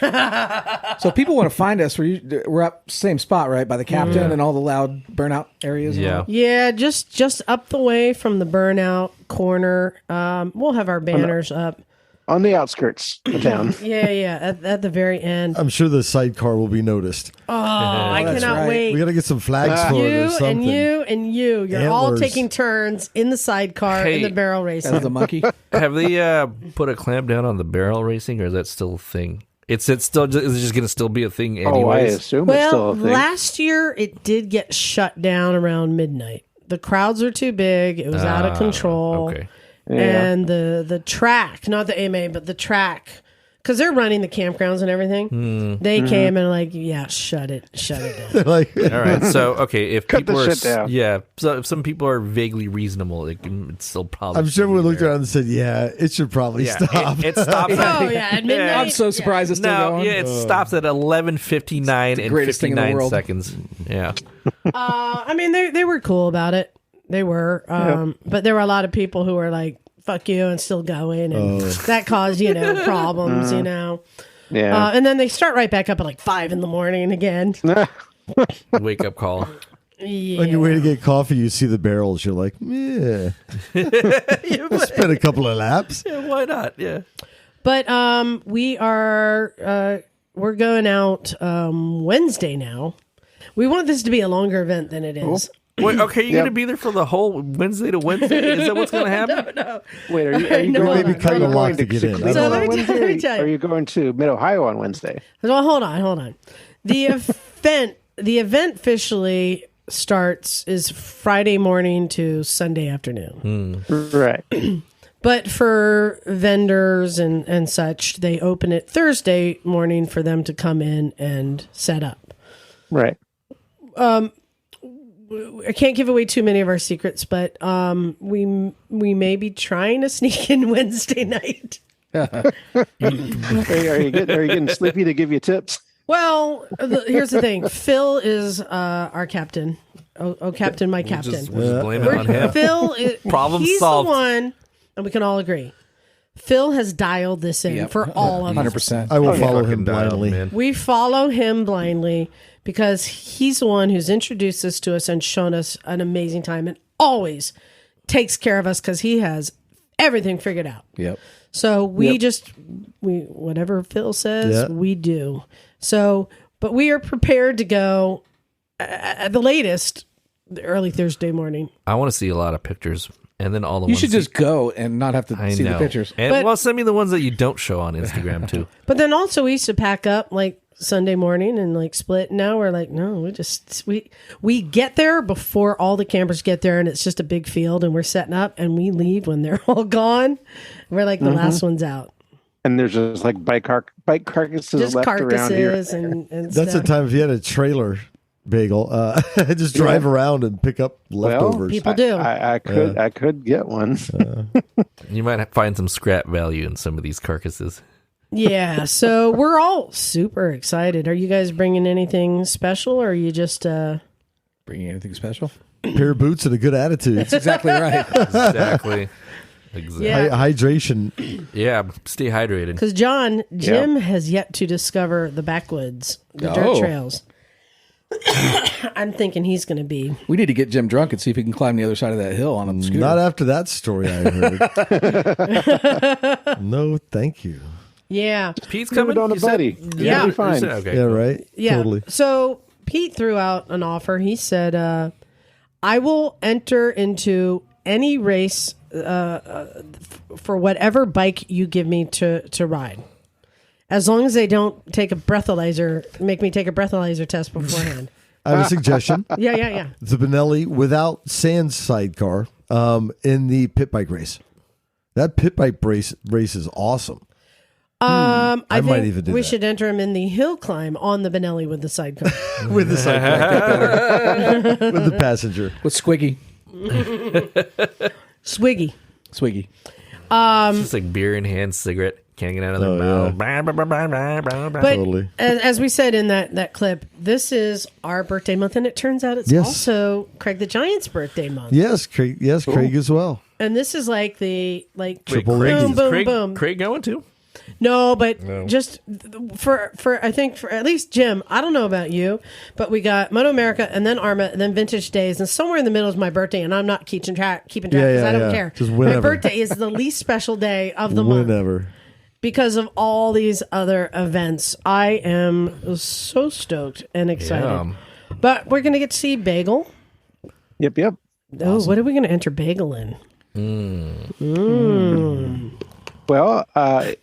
So people want to find us. We're up same spot, right, by the captain and all the loud burnout areas. and Yeah. all. Yeah, just up the way from the burnout corner. We'll have our banners up. On the outskirts of town. Yeah, at the very end. I'm sure the sidecar will be noticed. Oh, I that's cannot right. wait. We got to get some flags for it or You something. and you and you. You're all Antlers. taking turns in the sidecar in Hey. the barrel racing. As the monkey. Have they put a clamp down on the barrel racing, or is that still a thing? Is it just going to still be a thing Oh, I anyways? assume it's still Well, a thing. last year it did get shut down around midnight. The crowds were too big. It was out of control. Okay. And the track, not the AMA, but the track, because they're running the campgrounds and everything. They came and like, yeah, shut it down. Like, All right. So, okay, if Cut people the are shit down. yeah, so if some people are vaguely reasonable, it's still probably. I'm sure we looked there. around and said, "Yeah, it should probably Yeah, stop." it stops. Oh yeah, at midnight. I'm so surprised it's still No, going. yeah, it stops at 11:59 and greatest thing in the 59 world. seconds. Yeah. I mean, they were cool about it. They were, but there were a lot of people who were like, "Fuck you," and still going, and that caused problems, Yeah. and then they start right back up at like 5 a.m. again. Wake up call. Yeah. On your way to get coffee, you see the barrels. You're like, "Yeah, spend a couple of laps." Yeah, why not? Yeah. But we're going out Wednesday now. We want this to be a longer event than it is. Wait, okay, you're Yep. going to be there for the whole Wednesday to Wednesday? Is that what's going to happen? No. Wait, are you No, going, maybe cut are the you lock going to get in. I Cleveland don't know. on Let me tell Wednesday? you. Are you going to Mid-Ohio on Wednesday? Well, hold on. The event officially is Friday morning to Sunday afternoon. Right. But for vendors and such, they open it Thursday morning for them to come in and set up. Right. I can't give away too many of our secrets, but we may be trying to sneak in Wednesday night. Are you getting Sleepy to give you tips? Well, here's the thing. Phil is our captain. Oh, captain, my captain. We'll just blame it on him. Phil is Problem he's solved. the one, and we can all agree. Phil has dialed this in for all of us. 100%. I will Oh, follow fucking him dialed, blindly. man. We follow him blindly because he's the one who's introduced this to us and shown us an amazing time and always takes care of us because he has everything figured out. Yep. So we whatever Phil says, Yeah. we do. So, but we are prepared to go at the latest the early Thursday morning. I want to see a lot of pictures, and then all the You ones should just go and not have to I see know. the pictures. And But- well, send me the ones that you don't show on Instagram too. But then also we used to pack up like Sunday morning and like split. Now we're like, no, we get there before all the campers get there, and it's just a big field, and we're setting up, and we leave when they're all gone. We're like the last ones out. And there's just like bike carcasses Just left around here. and That's the time if you had a trailer, Bagel, just drive around and pick up leftovers. People do. I could get one. You might find some scrap value in some of these carcasses. Yeah, so we're all super excited. Are you guys bringing anything special, or are you just Bringing anything special? Pair of boots and a good attitude. That's exactly right. Exactly. Yeah. Hydration. Yeah, stay hydrated. Because Jim has yet to discover the backwoods, the dirt trails. I'm thinking he's going to be. We need to get Jim drunk and see if he can climb the other side of that hill on a scooter. Not after that story I heard. No, thank you. Yeah. Pete's coming on a buddy. Yeah. It'll be fine. Okay. Yeah, right? Yeah. Totally. So Pete threw out an offer. He said, I will enter into any race for whatever bike you give me to ride. As long as they don't make me take a breathalyzer test beforehand. I have a suggestion. Yeah. The Benelli without sand sidecar in the pit bike race. That pit bike race is awesome. I might think even do we that. should enter him in the hill climb on the Benelli with the sidecar. With the sidecar. With the passenger. With Squiggy. Swiggy. It's just like beer in hand, cigarette, can't get out of their mouth. But Totally. as we said in that clip, this is our birthday month, and it turns out it's also Craig the Giant's birthday month. Yes, Craig. Yes, Craig as well. And this is like the Triple boom, Craig. boom, boom. Craig going too? No, but just for I think for at least Jim, I don't know about you, but we got MotoAmerica and then Arma and then Vintage Days, and somewhere in the middle is my birthday, and I'm not keeping track because I don't care. Just my whenever. birthday is the least special day of the month Whenever. because of all these other events. I am so stoked and excited. Yeah. But we're gonna get to see Bagel. Yep. Oh, what are we gonna enter Bagel in? Well,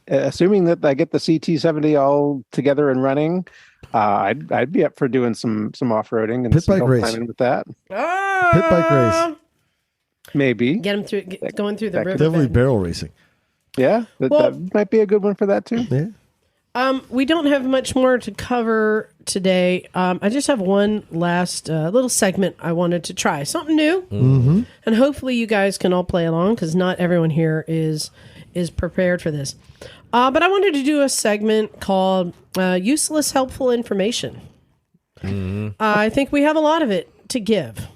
assuming that I get the CT70 all together and running, I'd be up for doing some off-roading and Pit some bike hill race. climbing with that. Pit bike race. Maybe. Get him through, going through the river. Definitely barrel racing. Yeah, that might be a good one for that too. Yeah. We don't have much more to cover today. I just have one last little segment I wanted to try. Something new. And hopefully you guys can all play along because not everyone here is prepared for this. But I wanted to do a segment called Useless Helpful Information. I think we have a lot of it to give.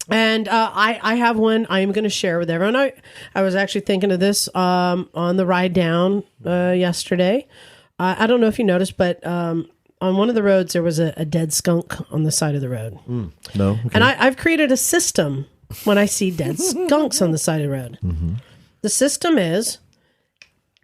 And I have one I am going to share with everyone. I was actually thinking of this on the ride down yesterday. I don't know if you noticed, but on one of the roads, there was a dead skunk on the side of the road. No. Okay. And I've created a system when I see dead skunks on the side of the road. The system is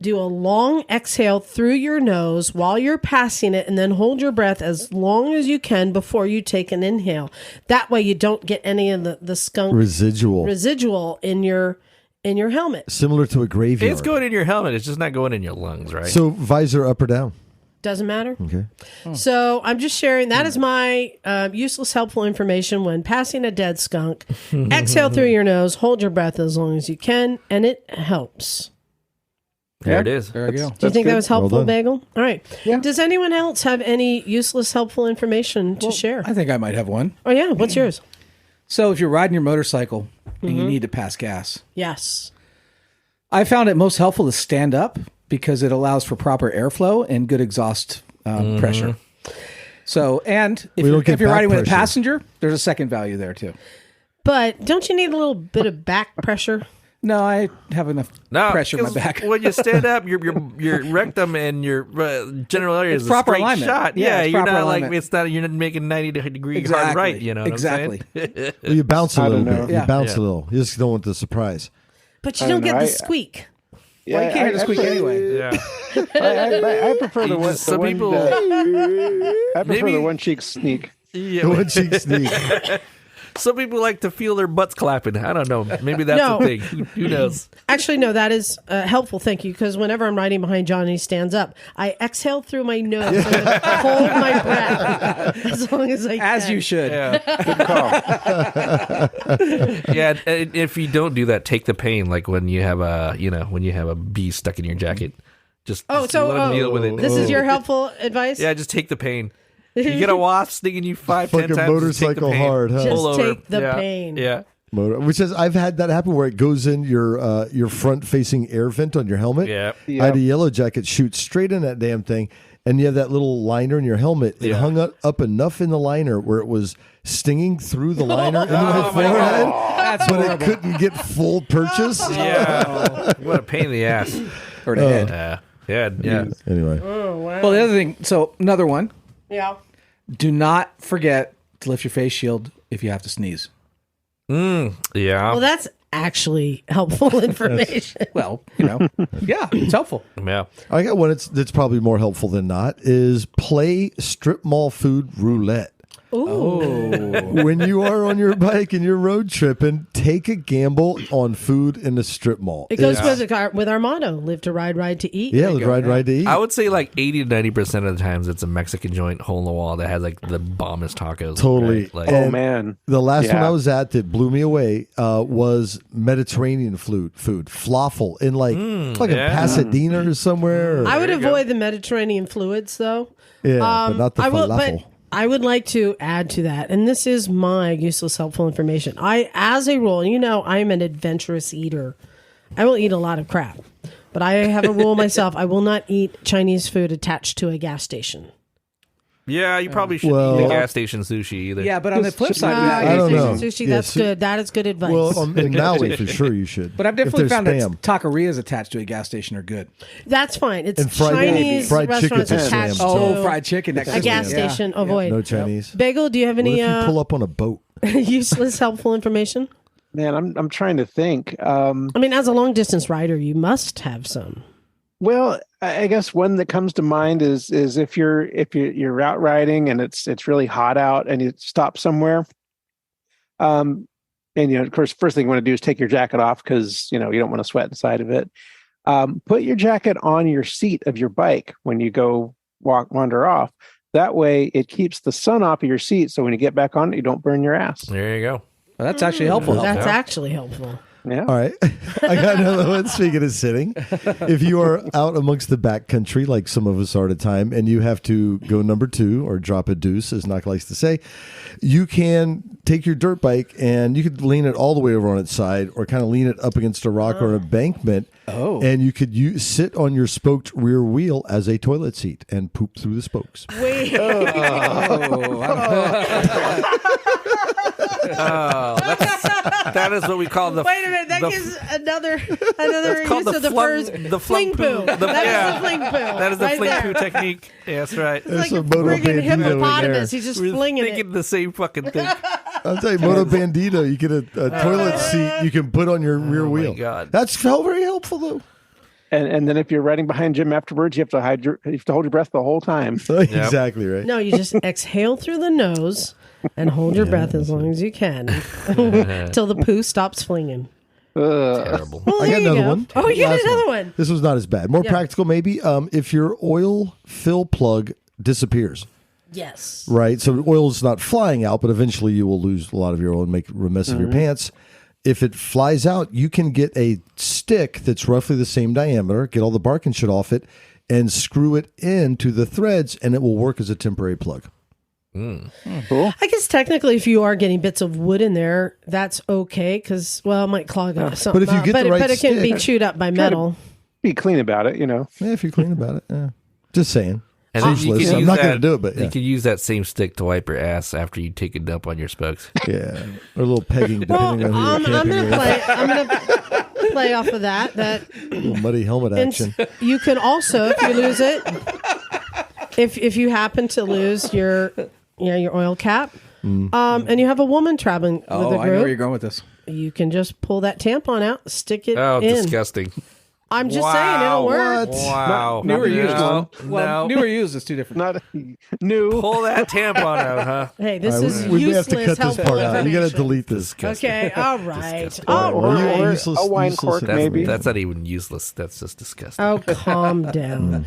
do a long exhale through your nose while you're passing it, and then hold your breath as long as you can before you take an inhale. That way you don't get any of the skunk residual in your helmet. Similar to a graveyard. It's going in your helmet. It's just not going in your lungs, right? So visor up or down? Doesn't matter. Okay. So I'm just sharing. That is my useless, helpful information when passing a dead skunk. Exhale through your nose. Hold your breath as long as you can, and it helps. There it is. There we go. Do you think that was helpful, Well done. Bagel? All right. Yeah. Does anyone else have any useless, helpful information to share? I think I might have one. Oh, yeah. What's yours? So if you're riding your motorcycle and you need to pass gas, Yes. I found it most helpful to stand up because it allows for proper airflow and good exhaust pressure. So, and if you're get riding back with a pressure. passenger, there's a second value there too. But don't you need a little bit of back pressure? No, I have enough pressure in my 'cause back. When you stand up, your rectum and your general area is a proper straight alignment. shot. Yeah, it's you're proper not alignment. like it's not. You're not making 90-degree hard right. You know exactly. what I'm saying? Well, you bounce a I little don't know. bit. You Yeah. bounce a little. You just don't want the surprise. But you I don't don't get know. the squeak. Yeah, Well, you can't hear the squeak anyway. Yeah. I prefer the one. Some people- I prefer Maybe- the one cheek sneak. Yeah. The one cheek sneak. Some people like to feel their butts clapping. I don't know. Maybe that's No. the thing. Who knows? Actually, no, that is helpful. Thank you. Because whenever I'm riding behind John and he stands up, I exhale through my nose and hold my breath as long as I can. As you should. Yeah. Yeah. And if you don't do that, take the pain. Like when you have a bee stuck in your jacket. Just let them deal with it. This is your helpful advice? Yeah, just take the pain. You get a wasp stinging you 5-10 times. Fucking motorcycle hard, huh? Just take the pain. Yeah. Which is, I've had that happen where it goes in your front facing air vent on your helmet. Yeah. I had a yellow jacket shoot straight in that damn thing, and you have that little liner in your helmet. It hung up enough in the liner where it was stinging through the liner into my forehead, but it couldn't get full purchase. Yeah. What a pain in the ass. Or the head. Yeah. Anyway. Oh, wow. Well, the other thing, so another one. Yeah. Do not forget to lift your face shield if you have to sneeze. Yeah. Well, that's actually helpful information. Well, yeah, it's helpful. Yeah. I got one that's probably more helpful than not is play strip mall food roulette. When you are on your bike and you're road tripping, take a gamble on food in the strip mall. It goes with our motto: live to ride, ride to eat. Yeah, ride to eat. I would say like 80 to 90% of the times it's a Mexican joint hole in the wall that has like the bombest tacos. Totally. Right? Like, Oh man, The last one I was at that blew me away was Mediterranean food, falafel in like a Pasadena or somewhere. I would avoid the Mediterranean fluids, though. Yeah, but not the falafel. I would like to add to that, and this is my useless, helpful information. As a rule, I'm an adventurous eater. I will eat a lot of crap, but I have a rule myself. I will not eat Chinese food attached to a gas station. yeah, you probably shouldn't eat the gas station sushi either. Yeah, but on the flip side of that, I don't know. Sushi, that's good. That is good advice. Well, in Maui, for sure you should. but I've If definitely there's found spam. that taquerias attached to a gas station are good. That's fine. It's And fried Chinese chicken's a restaurants slam. attached Oh, to fried chicken. a gas station. Avoid. No Chinese. Bagel, do you have What any if you pull up on a boat? useless, helpful information? man, I'm trying to think. I mean, as a long distance rider, you must have some. Well, I guess one that comes to mind is if you're route riding and it's really hot out and you stop somewhere, and of course, first thing you want to do is take your jacket off because you don't want to sweat inside of it. Put your jacket on your seat of your bike when you go wander off. That way, it keeps the sun off of your seat, so when you get back on it, you don't burn your ass. There you go. Well, that's actually helpful. That's actually helpful. Yeah. All right. I got another one. Speaking of sitting, if you are out amongst the backcountry, like some of us are at a time, and you have to go number 2 or drop a deuce, as Knock likes to say, you can take your dirt bike and you could lean it all the way over on its side or kind of lean it up against a rock or an embankment. Oh. And you could sit on your spoked rear wheel as a toilet seat and poop through the spokes. Wait. That is what we call the. Wait a minute. That gives another use of the fling poo. That is the fling poo. That is the right fling there. poo technique. Yeah, that's right. It's like There's a some Moto friggin' Bandito in there. hippopotamus. He's just We're flinging thinking it. the same fucking thing. I'll tell you, Moto Bandito, you get a toilet seat you can put on your rear wheel. God. That's very helpful, though. And then if you're riding behind Jim afterwards, you have to hold your breath the whole time. Exactly right. No, you just exhale through the nose and hold your breath as long as you can till the poo stops flinging. Terrible. Well, I got there you another go. one. Oh, you got Last another one. This was not as bad. More practical, maybe. If your oil fill plug disappears, Yes. right? So the oil is not flying out, but eventually you will lose a lot of your oil and make a mess of your pants. If it flies out, you can get a stick that's roughly the same diameter, get all the bark and shit off it, and screw it into the threads, and it will work as a temporary plug. Cool. I guess technically, if you are getting bits of wood in there, that's okay because, well, it might clog up something. But if you get the right but it can be stick- chewed up by metal. Be clean about it, Yeah, if you're clean about it. Yeah. Just saying. And It's useless. I'm not going to do it, but you can use that same stick to wipe your ass after you take a dump on your spokes. yeah. Or a little pegging, Well, depending on who you're I'm camping gonna with. play off of that. Little muddy helmet action. You can also, if you lose it, if you happen to lose your oil cap, and you have a woman traveling with a I know where you're group, going with this. you can just pull that tampon out, stick it Oh, in. disgusting. I'm just saying it'll work. Wow. New or used No, one. Well, no. new or used is two different. Not new. Pull that tampon out, huh? Hey, this is we may have useless to cut this helpful part out. You got to information. delete this. Okay, all right. Disgusting. All Or right. useless- a wine useless cork, maybe. That's not even useless. That's just disgusting. Oh, calm down.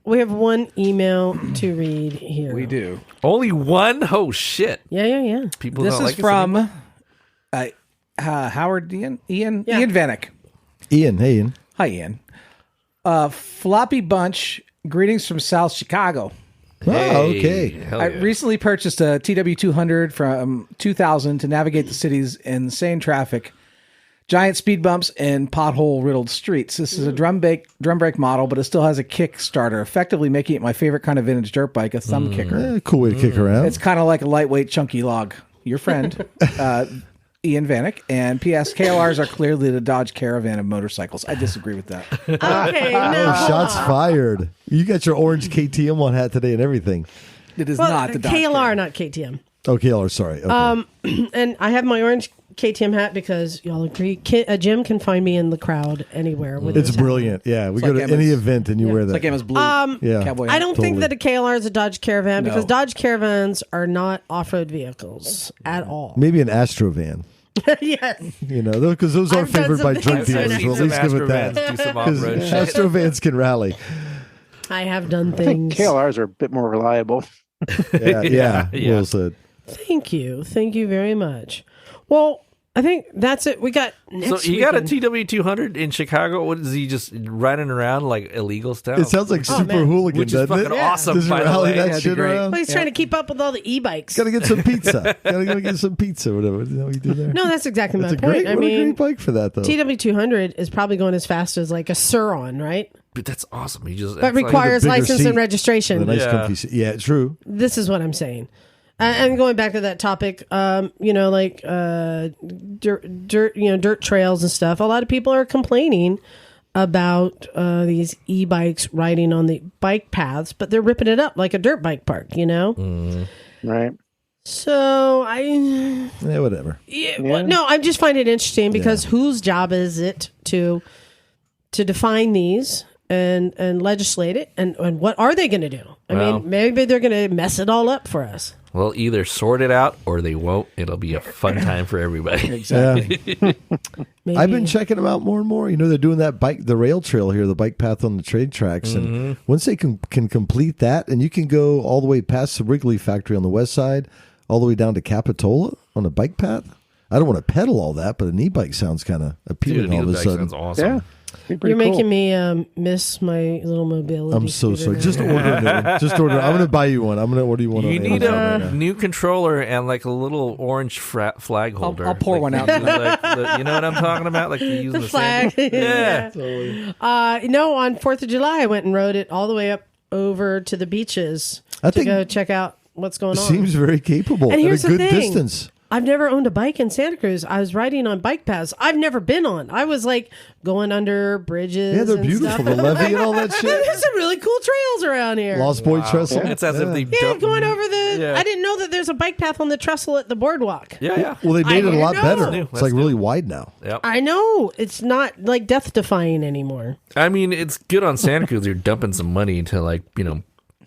We have one email to read here. We do. Only one? Oh, shit. Yeah. People This don't is like us from Howard Ian Yeah. Vanek. Ian, hey Ian. Hi, Ian. Floppy Bunch. Greetings from South Chicago. Hey, Oh, okay. hell I yeah. recently purchased a TW200 from 2000 to navigate the city's insane traffic, giant speed bumps, and pothole-riddled streets. This is a drum brake model, but it still has a Kickstarter, effectively making it my favorite kind of vintage dirt bike, a thumb kicker. Cool way to kick around. It's kind of like a lightweight, chunky log. Your friend, Ian Vanek, and P.S. KLRs are clearly the Dodge Caravan of motorcycles. I disagree with that. Okay, no. Shots fired. You got your orange KTM on hat today and everything. It is Well, not the Dodge KLR, Caravan. not KTM. Oh, KLR, sorry. Okay. And I have my orange KTM hat because y'all agree. Jim can find me in the crowd anywhere with It's this hat. brilliant. Yeah, we It's go like to any Emma's- event and you wear that. It's like Emma's blue Yeah. cowboy I hat. don't think Totally. that a KLR is a Dodge Caravan because No. Dodge Caravans are not off-road vehicles at all. Maybe an Astro van. Yes. You know, because those are I've done favored by some drug things. I've dealers. seen We'll at some least give it Astrovans that. do some Because off-road shit. Astro vans can rally. I have done I think things. KLRs are a bit more reliable. Yeah. Yeah. Well said. Thank you. Thank you very much. Well, I think that's it. We got next So you got a weekend. TW200 in Chicago? What is he just riding around like illegal stuff? It sounds like Super man. Hooligan, Which is doesn't fucking it? awesome, Just by the rally way. that That'd be shit great. around. Well, he's trying to keep up with all the e-bikes. Gotta get some pizza. Gotta go get some pizza, whatever. Is that what you do there? No, that's exactly my That's a point. great, I what a mean, great bike for that, though. TW200 is probably going as fast as like a Suron, right? But that's awesome. He just But it's like- requires bigger license seat. and registration. The nice Yeah. comfy seat. Yeah, true. This is what I'm saying. And going back to that topic, like dirt trails and stuff. A lot of people are complaining about these e-bikes riding on the bike paths, but they're ripping it up like a dirt bike park, you know? Right. So Yeah, whatever. no, I just find it interesting because whose job is it to define these and legislate it, and what are they going to do? I Well- mean, maybe they're going to mess it all up for us. Well, either sort it out or they won't. It'll be a fun time for everybody. Exactly. Maybe. I've been checking them out more and more. You know, they're doing that the rail trail here, the bike path on the trade tracks. And once they can complete that, and you can go all the way past the Wrigley factory on the west side, all the way down to Capitola on a bike path. I don't want to pedal all that, but an e-bike sounds kind of appealing Dude, all of a that sudden. sounds awesome. Yeah. Be pretty You're cool. making me miss my little mobility. I'm so scooter sorry. now. Just order a new one. Just order. I'm going to buy you one. I'm going to order you one. You on need Amazon right a now. new controller and like a little orange flag holder. I'll pour Like, one out. you know what I'm talking about? Like you use The the flag. sand. Yeah. No, on 4th of July, I went and rode it all the way up over to the beaches I to think go check out what's going It on. seems very capable And at a here's the good thing. distance. I've never owned a bike in Santa Cruz. I was riding on bike paths I've never been on. I was like going under bridges. Yeah, they're and beautiful. stuff. The levee and all that shit. There's some really cool trails around here. Lost Boy Trestle. It's as if they Yeah, dumped- going over the. Yeah. I didn't know that there's a bike path on the trestle at the boardwalk. Yeah. Well, they made I it a lot didn't better. know. It's That's like new. really wide now. Yep. I know it's not like death defying anymore. I mean, it's good on Santa Cruz. You're dumping some money into like,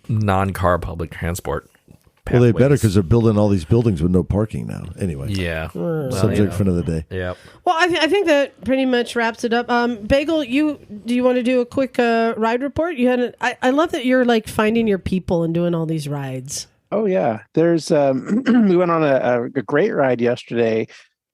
non-car public transport. Well, they better pathways. because they're building all these buildings with no parking now. Anyway, Yeah. Well, subject for another day. Yeah. Well, I think that pretty much wraps it up. Bagel, do you want to do a quick ride report? You had I love that you're like finding your people and doing all these rides. Oh yeah, there's we went on a great ride yesterday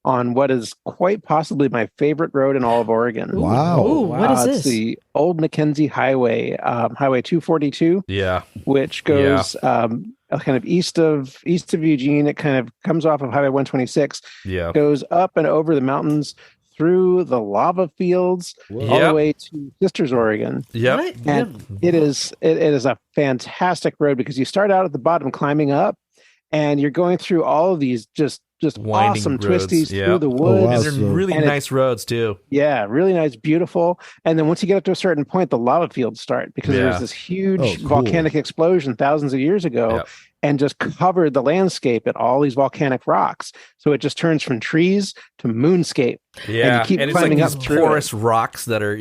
on what is quite possibly my favorite road in all of Oregon. Wow. Ooh, what is It's this? the Old Mackenzie Highway, Highway 242, Yeah. which goes kind of east of Eugene. It kind of comes off of Highway 126, Yeah. goes up and over the mountains through the lava fields all the Yep. way to Sisters, Oregon. Yep. What? And it is a fantastic road because you start out at the bottom climbing up and you're going through all of these just Winding awesome roads, twisties yeah. through the Oh, woods. wow. And they're So- really and nice roads too. Yeah, really nice, beautiful. And then once you get up to a certain point, the lava fields start because Yeah. there's this huge Oh, cool. volcanic explosion thousands of years ago. Yep. and just covered the landscape at all these volcanic rocks. So it just turns from trees to moonscape. Yeah, and you keep and climbing it's up like these through porous it. rocks that are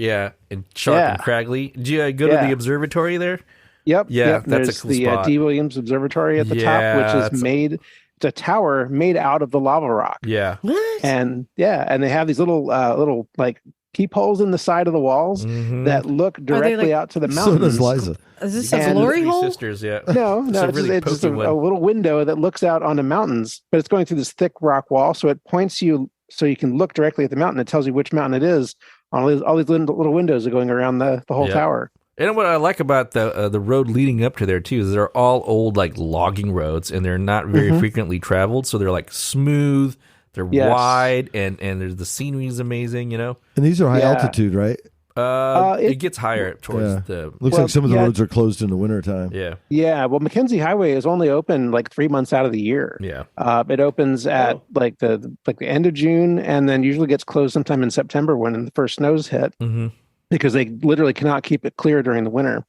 and sharp and craggly. Do you go to the observatory there? Yep. Yeah, yep. that's There's a cool the spot. D. Williams Observatory at the top, which is made. It's a tower made out of the lava rock. Yeah. What? And they have these little like peepholes in the side of the walls that look directly out to the mountains. So does Liza. Is this a glory Three hole? Sisters, yeah. No, It's a it's, really it's just pokey a one. little window that looks out onto mountains, but it's going through this thick rock wall, so it points you so you can look directly at the mountain. It tells you which mountain it is. All these little windows are going around the whole tower. And what I like about the road leading up to there too is they're all old like logging roads, and they're not very frequently traveled, so they're like smooth, they're wide, and there's the scenery is amazing, you know. And these are high altitude, right? It gets higher towards the. Looks like some of the roads are closed in the wintertime. Yeah. Yeah. Well, Mackenzie Highway is only open like 3 months out of the year. Yeah. It opens at like the end of June, and then usually gets closed sometime in September when the first snows hit. Mm-hmm. Because they literally cannot keep it clear during the winter.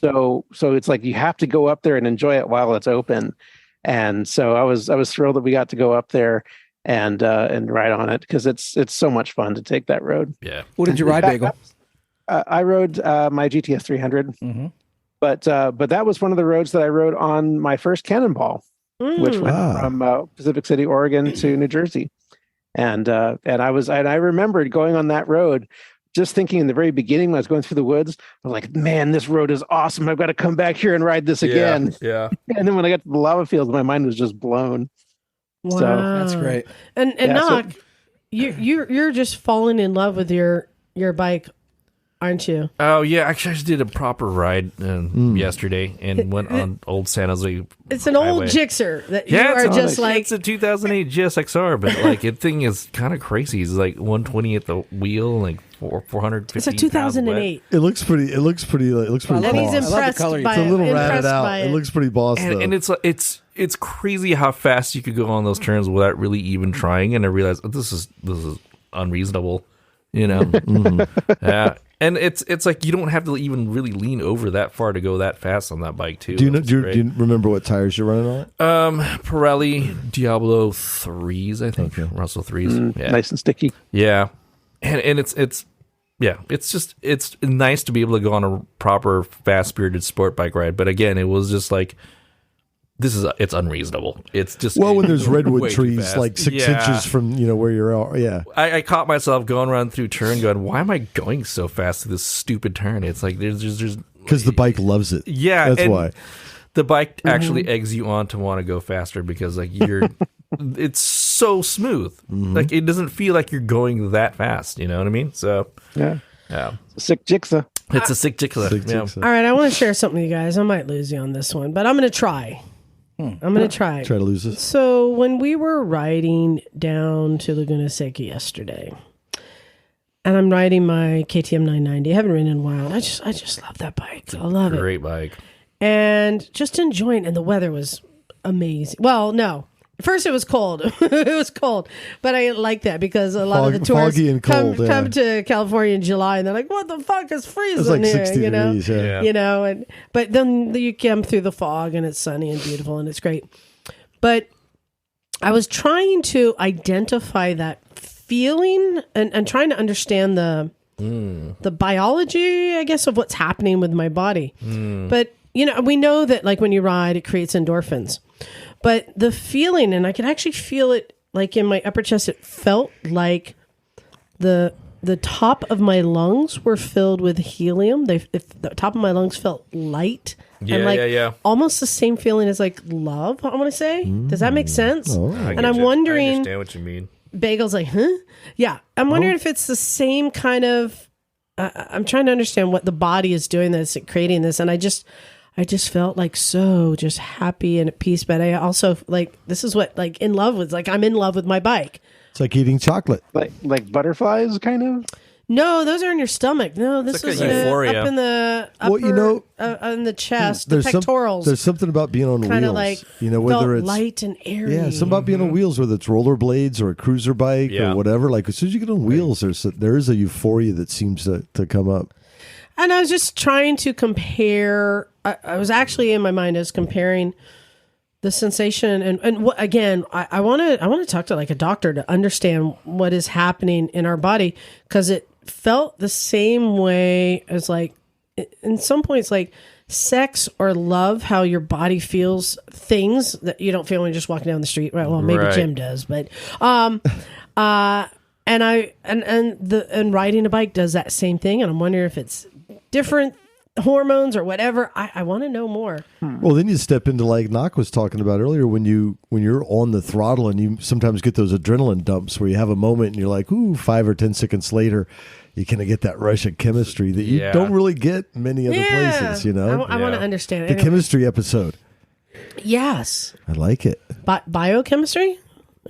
So it's like you have to go up there and enjoy it while it's open. And so I was thrilled that we got to go up there and ride on it, because it's so much fun to take that road. Yeah. What did you ride, Bagel? I rode my GTS 300, but that was one of the roads that I rode on my first Cannonball, which went from Pacific City, Oregon to New Jersey. And I remembered going on that road, just thinking in the very beginning when I was going through the woods, I was like, man, this road is awesome. I've got to come back here and ride this again. Yeah. And then when I got to the lava fields, my mind was just blown. Wow. So That's great. And Knock, you're just falling in love with your bike, aren't you? Oh yeah, actually, I just did a proper ride yesterday and went on old San Jose. It's an old Gixxer that you Yeah, are just like. it's a 2008 GSXR, but like the thing is kind of crazy. It's like 120 at the wheel, like 450. It's a 2008. It looks pretty. It looks pretty And he's boss. impressed color. by It's a little it. ratted Impressed out. by It looks pretty boss though. And it's crazy how fast you could go on those turns without really even trying. And I realized this is unreasonable, you know. Yeah. And it's like you don't have to even really lean over that far to go that fast on that bike too. Do you remember what tires you're running on? Pirelli Diablo 3s, I think. Okay. Russell 3s. Yeah. nice and sticky. Yeah. And it's nice to be able to go on a proper fast-spirited sport bike ride. But again, it was just like, it's unreasonable. It's just When there's redwood way too trees fast. like 6 inches from where you're at. Yeah. I caught myself going around through turn going, why am I going so fast to this stupid turn? It's like there's Because the bike loves it. Yeah, That's and why. the bike actually eggs you on to want to go faster because like it's so smooth. Like it doesn't feel like you're going that fast. You know what I mean? So Yeah. yeah, Sick Gixxer. it's a sick Gixxer. Yeah. All right, I want to share something with you guys. I might lose you on this one, but I'm going to try. I'm going to try. Try to lose this. So when we were riding down to Laguna Seca yesterday, and I'm riding my KTM 990. I haven't ridden in a while. I just love that bike. I love it. Great bike. And just enjoying, and the weather was amazing. Well, no. First, it was cold. It was cold, but I like that because a lot of the tourists foggy and cold, come to California in July, and they're like, "What the fuck is freezing It's like here?" 60 you know, degrees. Yeah. you know. But then you come through the fog, and it's sunny and beautiful, and it's great. But I was trying to identify that feeling and trying to understand the biology, I guess, of what's happening with my body. But we know that like when you ride, it creates endorphins. But the feeling, and I could actually feel it like in my upper chest, it felt like the top of my lungs were filled with helium. The top of my lungs felt light. Yeah, and like yeah. almost the same feeling as like love, I want to say. Does that make sense? And I'm I wondering, understand what you mean. Bagel's like, huh? Yeah. I'm wondering if it's the same kind of, I'm trying to understand what the body is doing that's creating this. And I just felt like so just happy and at peace. But I also like, this is what like in love with, like I'm in love with my bike. It's like eating chocolate. Like butterflies, kind of? No, those are in your stomach. No, this like is a euphoria. up in the upper, in the chest, the pectorals. There's something about being on kind wheels. of like whether felt it's light and airy. Yeah, something about being on wheels, whether it's rollerblades or a cruiser bike or whatever. Like as soon as you get on wheels, there is a euphoria that seems to come up. And I was just trying to compare. I was actually in my mind, I was comparing the sensation and what, again, I want to talk to like a doctor to understand what is happening in our body, because it felt the same way as like in some points like sex or love, how your body feels things that you don't feel when you're just walking down the street. Right? Well, maybe Jim does, but and riding a bike does that same thing, and I'm wondering if it's different hormones or whatever. I want to know more. Well, then you step into like Knock was talking about earlier, when you're on the throttle and you sometimes get those adrenaline dumps where you have a moment and you're like, ooh, 5 or 10 seconds later, you kind of get that rush of chemistry that you don't really get many other places, you know? I want to understand the chemistry episode. Yes. I like it. Biochemistry?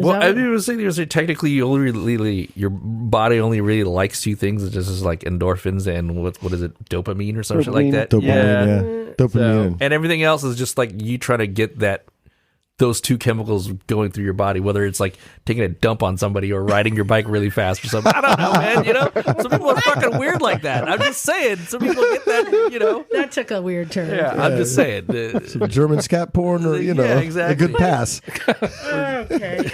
I was saying technically you only really, your body only really likes two things. It's just like endorphins and what is it, dopamine or something like that. Dopamine. So, and everything else is just like you trying to get those two chemicals going through your body, whether it's like taking a dump on somebody or riding your bike really fast or something. I don't know, man. You know, some people are fucking weird like that. I'm just saying. Some people get that. You know, that took a weird turn. Yeah, I'm just saying. Some German scat porn, or a good pass. Okay.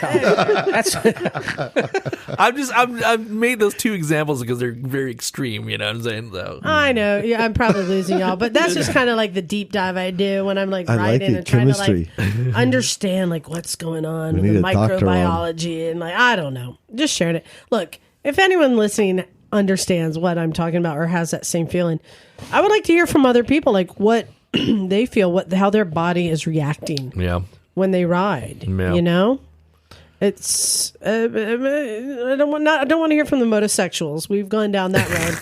I've made those two examples because they're very extreme. You know what I'm saying? So I know. Yeah, I'm probably losing y'all, but that's just kind of like the deep dive I do when I'm like riding and trying to like understand like what's going on with the microbiology and like I don't know. Just sharing it. Look, if anyone listening understands what I'm talking about or has that same feeling, I would like to hear from other people, like what they feel, how their body is reacting. Yeah. When they ride, you know, it's I don't want to hear from the motorosexuals. We've gone down that road.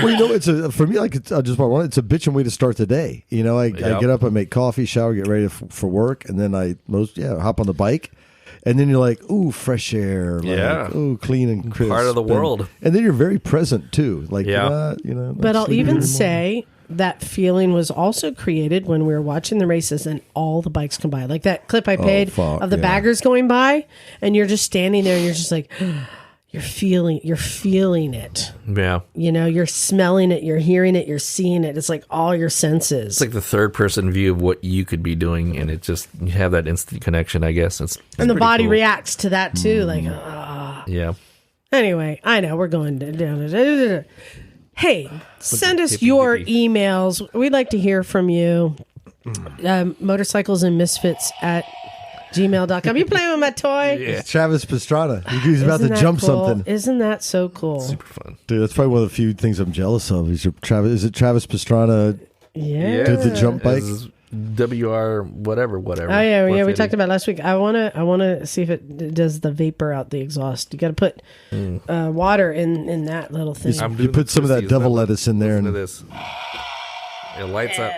Well, you know, for me, like it's a bitchin' way to start the day. You know, I get up, I make coffee, shower, get ready for work, and then I hop on the bike, and then you're like, ooh, fresh air, like, ooh, clean and crisp, part of the world, and then you're very present too, like you know. But I'll even say that feeling was also created when we were watching the races and all the bikes come by, like that clip I paid of the baggers going by, and you're just standing there and you're just like. You're feeling it. Yeah. You know, you're smelling it, you're hearing it, you're seeing it. It's like all your senses. It's like the third person view of what you could be doing, and it just, you have that instant connection, I guess. And the body reacts to that too. Like, yeah. Anyway, I know we're going down. Hey, send us your emails. We'd like to hear from you. Motorcyclesandmisfits at gmail.com. You playing with my toy? Yeah. It's Travis Pastrana. He's about to jump something. Isn't that so cool? Super fun. Dude, that's probably one of the few things I'm jealous of. Is it Travis Pastrana did the jump bike? WR whatever. Oh yeah, we talked about it last week. I wanna see if it does the vapor out the exhaust. You got to put water in that little thing. You put some of that devil lettuce in there, and this. It lights up.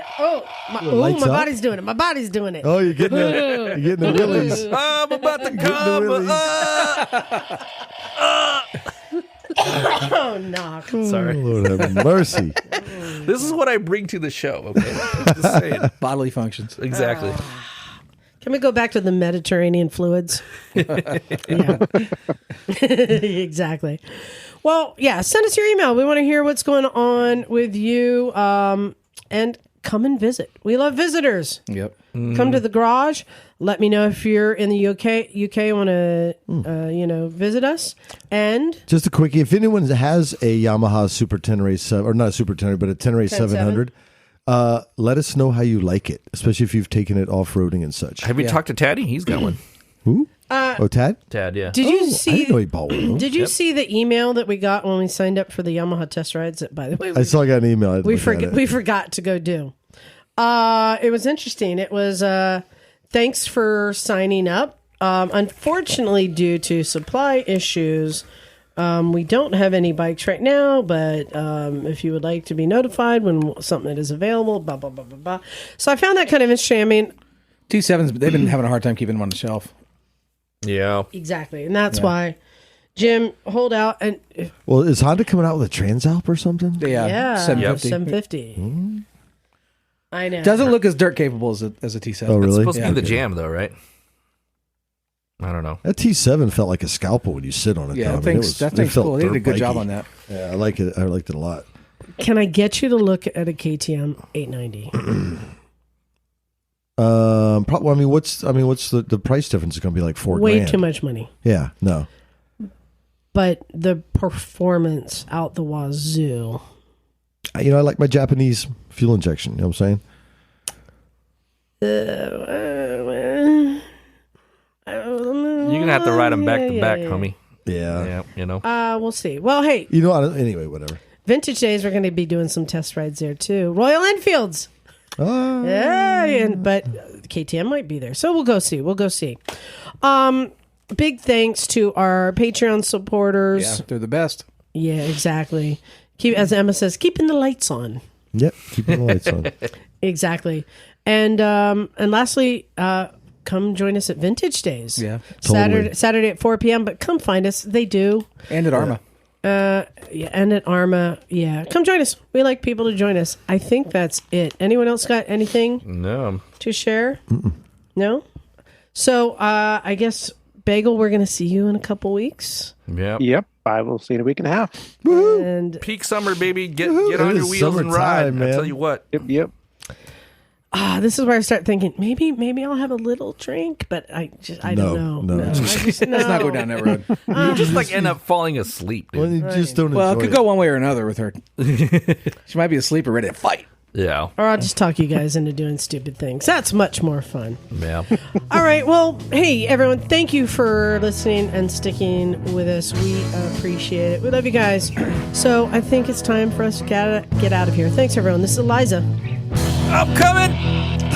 My body's doing it. My body's doing it. Oh, you're getting the willies. I'm about to come. Oh, no. Sorry. Lord have mercy. This is what I bring to the show, okay? Just saying. Bodily functions. Exactly. Can we go back to the Mediterranean fluids? Exactly. Well, yeah, send us your email. We want to hear what's going on with you. And come and visit. We love visitors. Yep. Come to the garage. Let me know if you're in the UK want to, visit us. And just a quickie, if anyone has a Yamaha Super Tenere 7, or not a Super Tenere, but a Tenere 700, let us know how you like it, especially if you've taken it off-roading and such. Have you talked to Taddy? He's got one. Who? Tad? Tad, yeah. Did you see? I didn't know he bought one. Did you see the email that we got when we signed up for the Yamaha test rides? That, by the way, I got an email. We forgot to go do. It was interesting. It was thanks for signing up. Unfortunately, due to supply issues, we don't have any bikes right now. But if you would like to be notified when something is available, blah blah blah blah blah. So I found that kind of interesting. I mean, T7s, but they've been having a hard time keeping them on the shelf. Yeah, exactly, and that's why. Jim, hold out. And well, is Honda coming out with a Transalp or something? Yeah, 750. 750. Mm-hmm. I know. Doesn't look as dirt capable as a T7. Oh, really? It's supposed to be the Jam, though, right? I don't know. That T7 felt like a scalpel when you sit on it. Yeah, though. that thing's cool. They did a good job on that. Yeah, I like it. I liked it a lot. Can I get you to look at a KTM 890? Probably. I mean, what's the price difference is going to be like $4,000. Way too much money. Yeah. No. But the performance out the wazoo. I like my Japanese fuel injection. You know what I'm saying? You're gonna have to ride them back to back, homie. Yeah. We'll see. Well, hey. Anyway, whatever. Vintage Days, we're going to be doing some test rides there too. Royal Enfields. But KTM might be there. So we'll go see. Big thanks to our Patreon supporters. Yeah, they're the best. Yeah, exactly. As Emma says, keeping the lights on. Yep, keeping the lights on. Exactly. And lastly, come join us at Vintage Days. Yeah, totally. Saturday at 4 p.m. But come find us. They do. And at Arma. And at Arma. Yeah, come join us. We like people to join us. I think that's it. Anyone else got anything? No. To share? No. So I guess Bagel, we're going to see you in a couple weeks. Yep. I will see you in a week and a half. And peak summer, baby. Get on your wheels and ride. Man. I tell you what. Yep. This is where I start thinking maybe I'll have a little drink, but I don't know. No. Let's not go down that road. You just end up falling asleep, dude. Well, you just don't Well, it enjoy could go one way or another with her. She might be asleep or ready to fight. Yeah. Or I'll just talk you guys into doing stupid things. That's much more fun. Yeah. All right. Well, hey, everyone. Thank you for listening and sticking with us. We appreciate it. We love you guys. So I think it's time for us to get out of here. Thanks, everyone. This is Liza. I'm coming.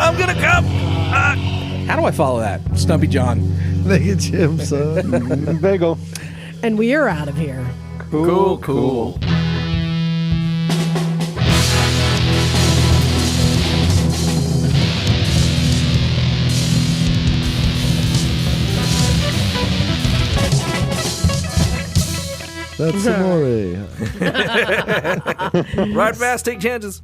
I'm going to come. How do I follow that? Stumpy John. Thank you, Jim, son. Bagel. And we are out of here. Cool. That's amore. Ride fast, take chances.